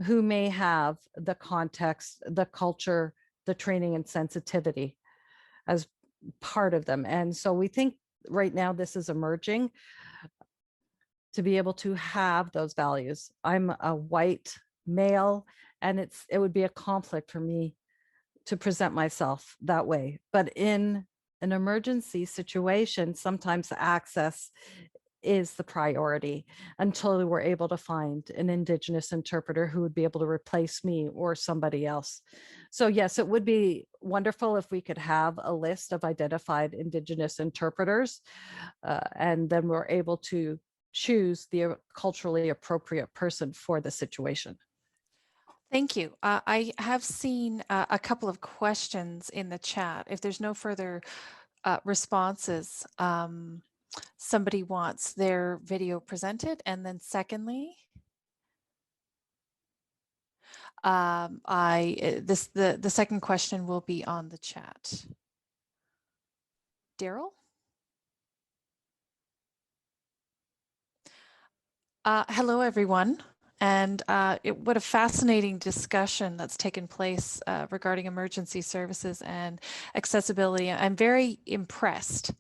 who may have the context, the culture, the training and sensitivity as part of them. And so we think right now this is emerging to be able to have those values. I'm a white male, and it would be a conflict for me to present myself that way. But in an emergency situation, sometimes access is the priority until we're able to find an Indigenous interpreter who would be able to replace me or somebody else. So yes, it would be wonderful if we could have a list of identified Indigenous interpreters, and then we're able to choose the culturally appropriate person for the situation. Thank you. I have seen a couple of questions in the chat. If there's no further responses, somebody wants their video presented. And then secondly, the second question will be on the chat. Daryl? Hello, everyone. And what a fascinating discussion that's taken place regarding emergency services and accessibility. I'm very impressed.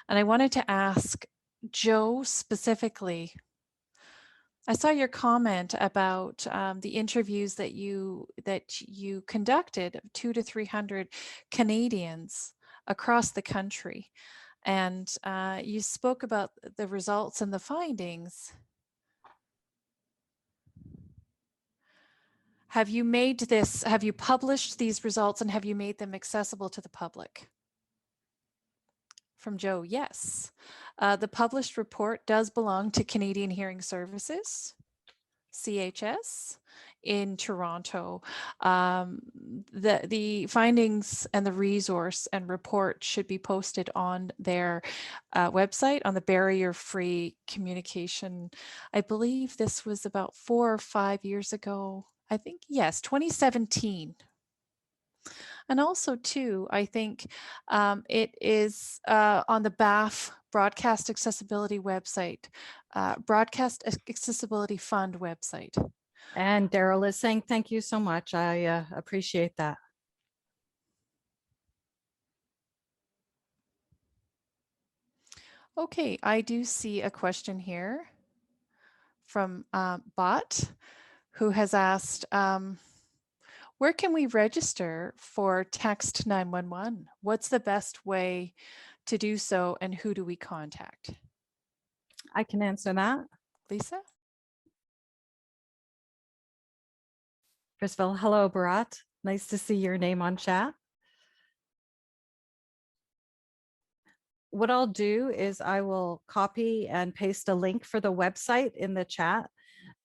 And I wanted to ask Joe specifically. I saw your comment about the interviews that you conducted, 200 to 300 Canadians across the country, and you spoke about the results and the findings. Have you published these results, and have you made them accessible to the public? From Joe, yes. The published report does belong to Canadian Hearing Services, CHS, in Toronto. The findings and the resource and report should be posted on their website, on the barrier-free communication. I believe this was about 4 or 5 years ago. I think, yes, 2017. And also, too, I think it is on the BAF Broadcast Accessibility website, Broadcast Accessibility Fund website. And Daryl is saying, thank you so much. I appreciate that. Okay, I do see a question here from Bot, who has asked, Where can we register for Text 911? What's the best way to do so, and who do we contact? I can answer that. Lisa? First of all, hello, Bharat. Nice to see your name on chat. What I'll do is I will copy and paste a link for the website in the chat.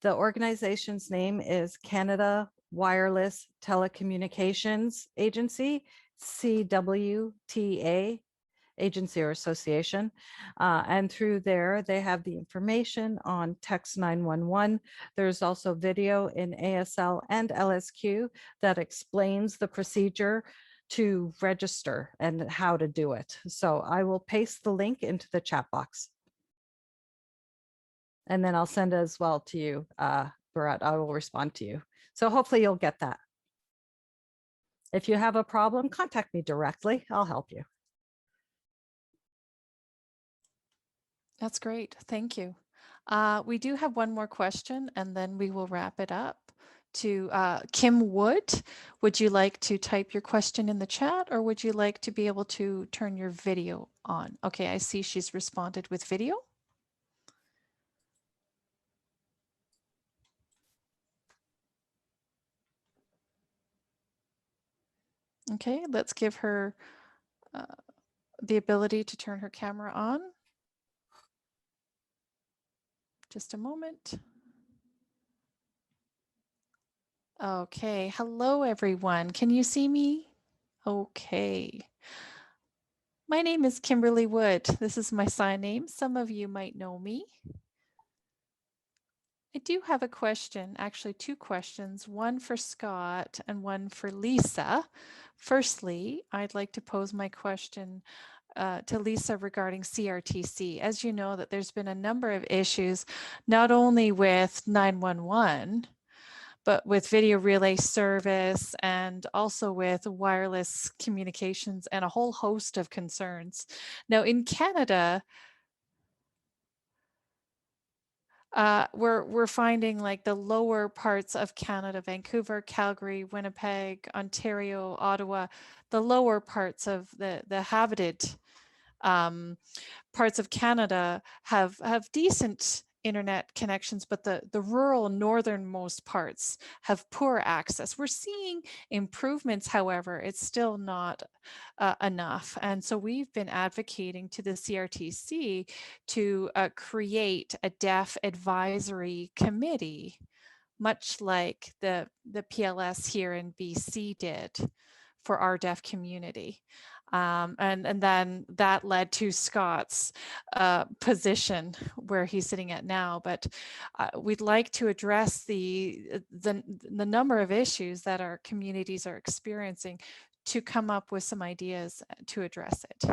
The organization's name is Canada Wireless Telecommunications Agency, CWTA agency or association. And through there, they have the information on Text 911. There's also video in ASL and LSQ that explains the procedure to register and how to do it. So I will paste the link into the chat box. And then I'll send it as well to you, Bharat. I will respond to you. So hopefully you'll get that. If you have a problem, contact me directly. I'll help you. That's great. Thank you. We do have one more question, and then we will wrap it up. To Kim Wood, would you like to type your question in the chat, or would you like to be able to turn your video on? Okay, I see she's responded with video. Okay, let's give her the ability to turn her camera on. Just a moment. Okay, hello everyone. Can you see me? Okay. My name is Kimberly Wood. This is my sign name. Some of you might know me. I do have a question, actually two questions, one for Scott and one for Lisa. Firstly, I'd like to pose my question to Lisa regarding CRTC. As you know, that there's been a number of issues, not only with 911, but with video relay service and also with wireless communications and a whole host of concerns. Now in Canada, we're finding like the lower parts of Canada, Vancouver, Calgary, Winnipeg, Ontario, Ottawa, the lower parts of the habited parts of Canada have decent internet connections, but the rural northernmost parts have poor access. We're seeing improvements, however, it's still not enough. And so we've been advocating to the CRTC to create a deaf advisory committee, much like the PLS here in BC did for our deaf community. And then that led to Scott's position where he's sitting at now. But we'd like to address the number of issues that our communities are experiencing to come up with some ideas to address it.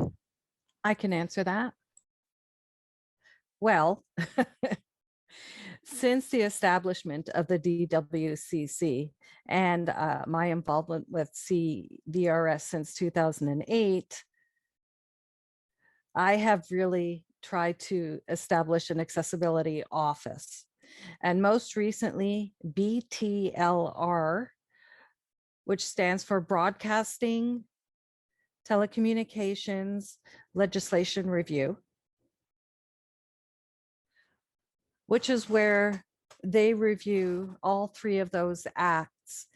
I can answer that. Well, since the establishment of the DWCC and my involvement with CVRS since 2008, I have really tried to establish an accessibility office. And most recently, BTLR, which stands for Broadcasting, Telecommunications, Legislation Review, which is where they review all three of those acts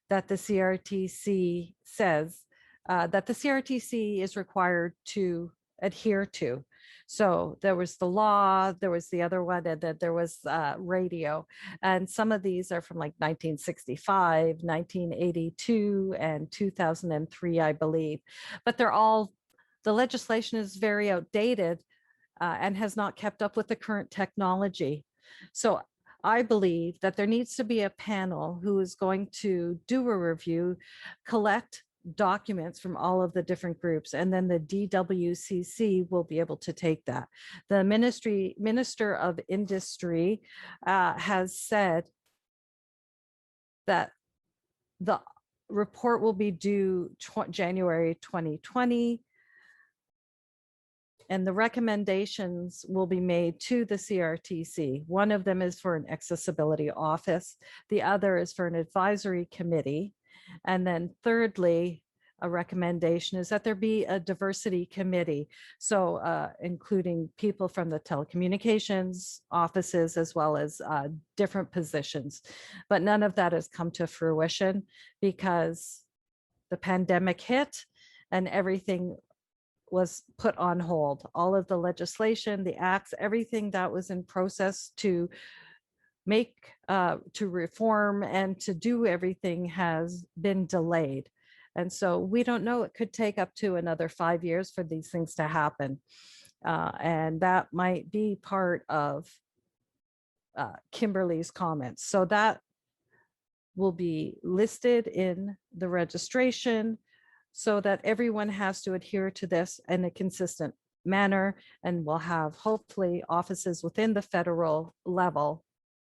that the CRTC says that the CRTC is required to adhere to. So there was the law, there was the other one, and then there was radio. And some of these are from like 1965, 1982, and 2003, I believe. But they're all, the legislation is very outdated and has not kept up with the current technology. So I believe that there needs to be a panel who is going to do a review, collect documents from all of the different groups, and then the DWCC will be able to take that. The Minister of Industry has said that the report will be due January 2020. And the recommendations will be made to the CRTC. One of them is for an accessibility office. The other is for an advisory committee. And then thirdly, a recommendation is that there be a diversity committee. So including people from the telecommunications offices as well as different positions. But none of that has come to fruition because the pandemic hit and everything was put on hold. All of the legislation, the acts, everything that was in process to make, to reform and to do everything has been delayed. And so we don't know, it could take up to another 5 years for these things to happen. And that might be part of Kimberly's comments. So that will be listed in the registration so that everyone has to adhere to this in a consistent manner. And we'll have hopefully offices within the federal level,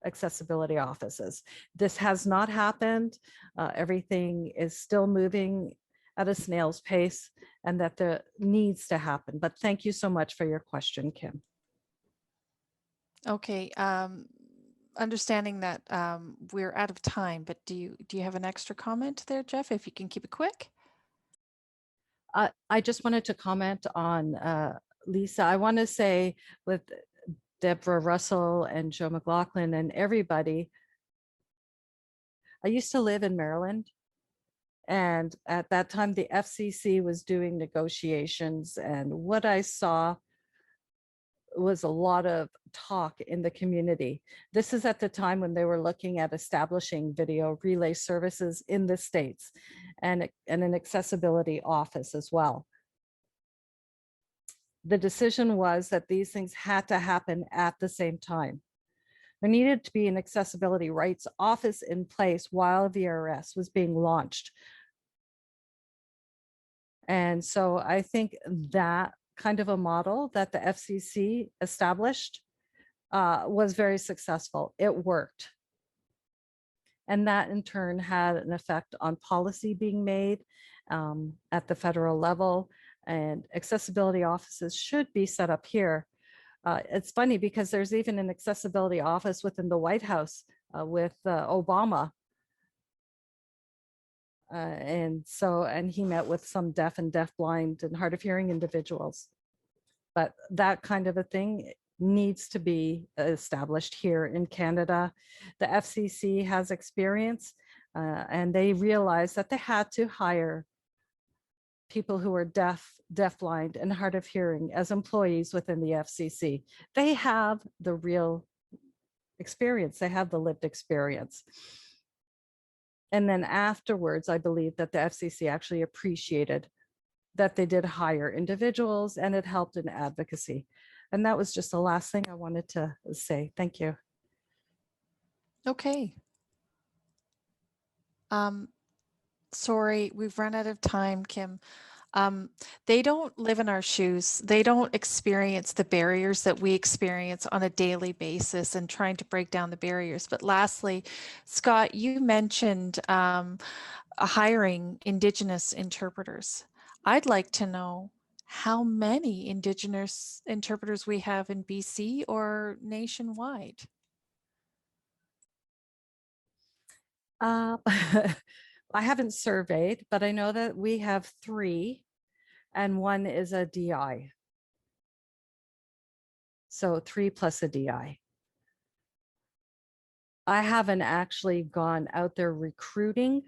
accessibility offices. This has not happened. Everything is still moving at a snail's pace, and that there needs to happen. But thank you so much for your question, Kim. Okay. Understanding that we're out of time, but do you have an extra comment there, Jeff? If you can keep it quick. I just wanted to comment on Lisa. I want to say with Deborah Russell and Joe McLaughlin and everybody, I used to live in Maryland. And at that time, the FCC was doing negotiations. And what I saw was a lot of talk in the community. This is at the time when they were looking at establishing video relay services in the States and an accessibility office as well. The decision was that these things had to happen at the same time. There needed to be an accessibility rights office in place while VRS was being launched. And so I think that kind of a model that the FCC established was very successful. It worked. And that in turn had an effect on policy being made at the federal level, and accessibility offices should be set up here. It's funny because there's even an accessibility office within the White House with Obama. And he met with some deaf and deafblind and hard of hearing individuals. But that kind of a thing needs to be established here in Canada. The FCC has experience and they realized that they had to hire people who are deafblind and hard of hearing as employees within the FCC. They have the real experience, they have the lived experience. And then afterwards, I believe that the FCC actually appreciated that they did hire individuals and it helped in advocacy. And that was just the last thing I wanted to say. Thank you. Okay. Sorry, we've run out of time, Kim. They don't live in our shoes. They don't experience the barriers that we experience on a daily basis and trying to break down the barriers. But lastly, Scott, you mentioned hiring Indigenous interpreters. I'd like to know how many Indigenous interpreters we have in BC or nationwide. I haven't surveyed, but I know that we have 3 and 1 is a DI. So 3 plus a DI. I haven't actually gone out there recruiting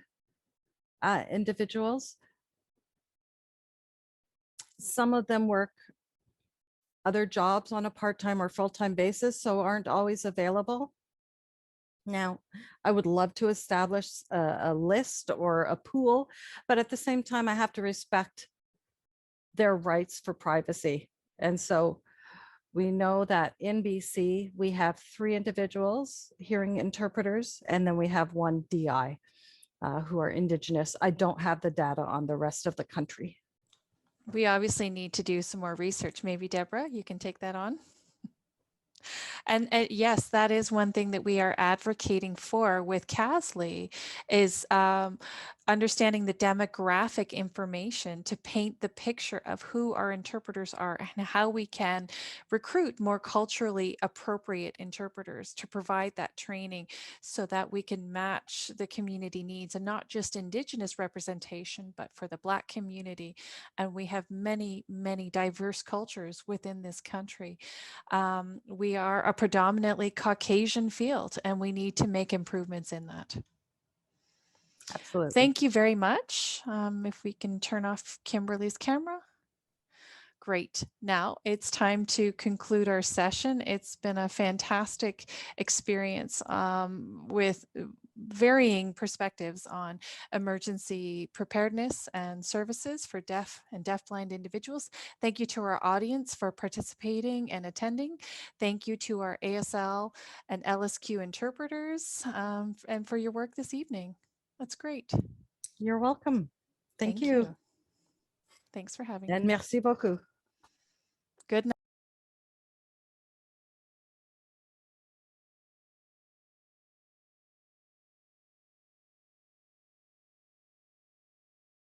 individuals. Some of them work other jobs on a part-time or full-time basis, so aren't always available. Now, I would love to establish a list or a pool, but at the same time, I have to respect their rights for privacy. And so we know that in BC, we have 3 individuals, hearing interpreters, and then we have 1 DI who are Indigenous. I don't have the data on the rest of the country. We obviously need to do some more research. Maybe Deborah, you can take that on. And yes, that is one thing that we are advocating for with CASLI is understanding the demographic information to paint the picture of who our interpreters are and how we can recruit more culturally appropriate interpreters to provide that training so that we can match the community needs, and not just Indigenous representation, but for the Black community. And we have many, many diverse cultures within this country. We are a predominantly Caucasian field, and we need to make improvements in that. Absolutely. Thank you very much. If we can turn off Kimberly's camera. Great. Now it's time to conclude our session. It's been a fantastic experience with varying perspectives on emergency preparedness and services for deaf and deafblind individuals. Thank you to our audience for participating and attending. Thank you to our ASL and LSQ interpreters and for your work this evening. That's great. You're welcome. Thank Thank you. you. Thanks for having And me. merci beaucoup. Good night.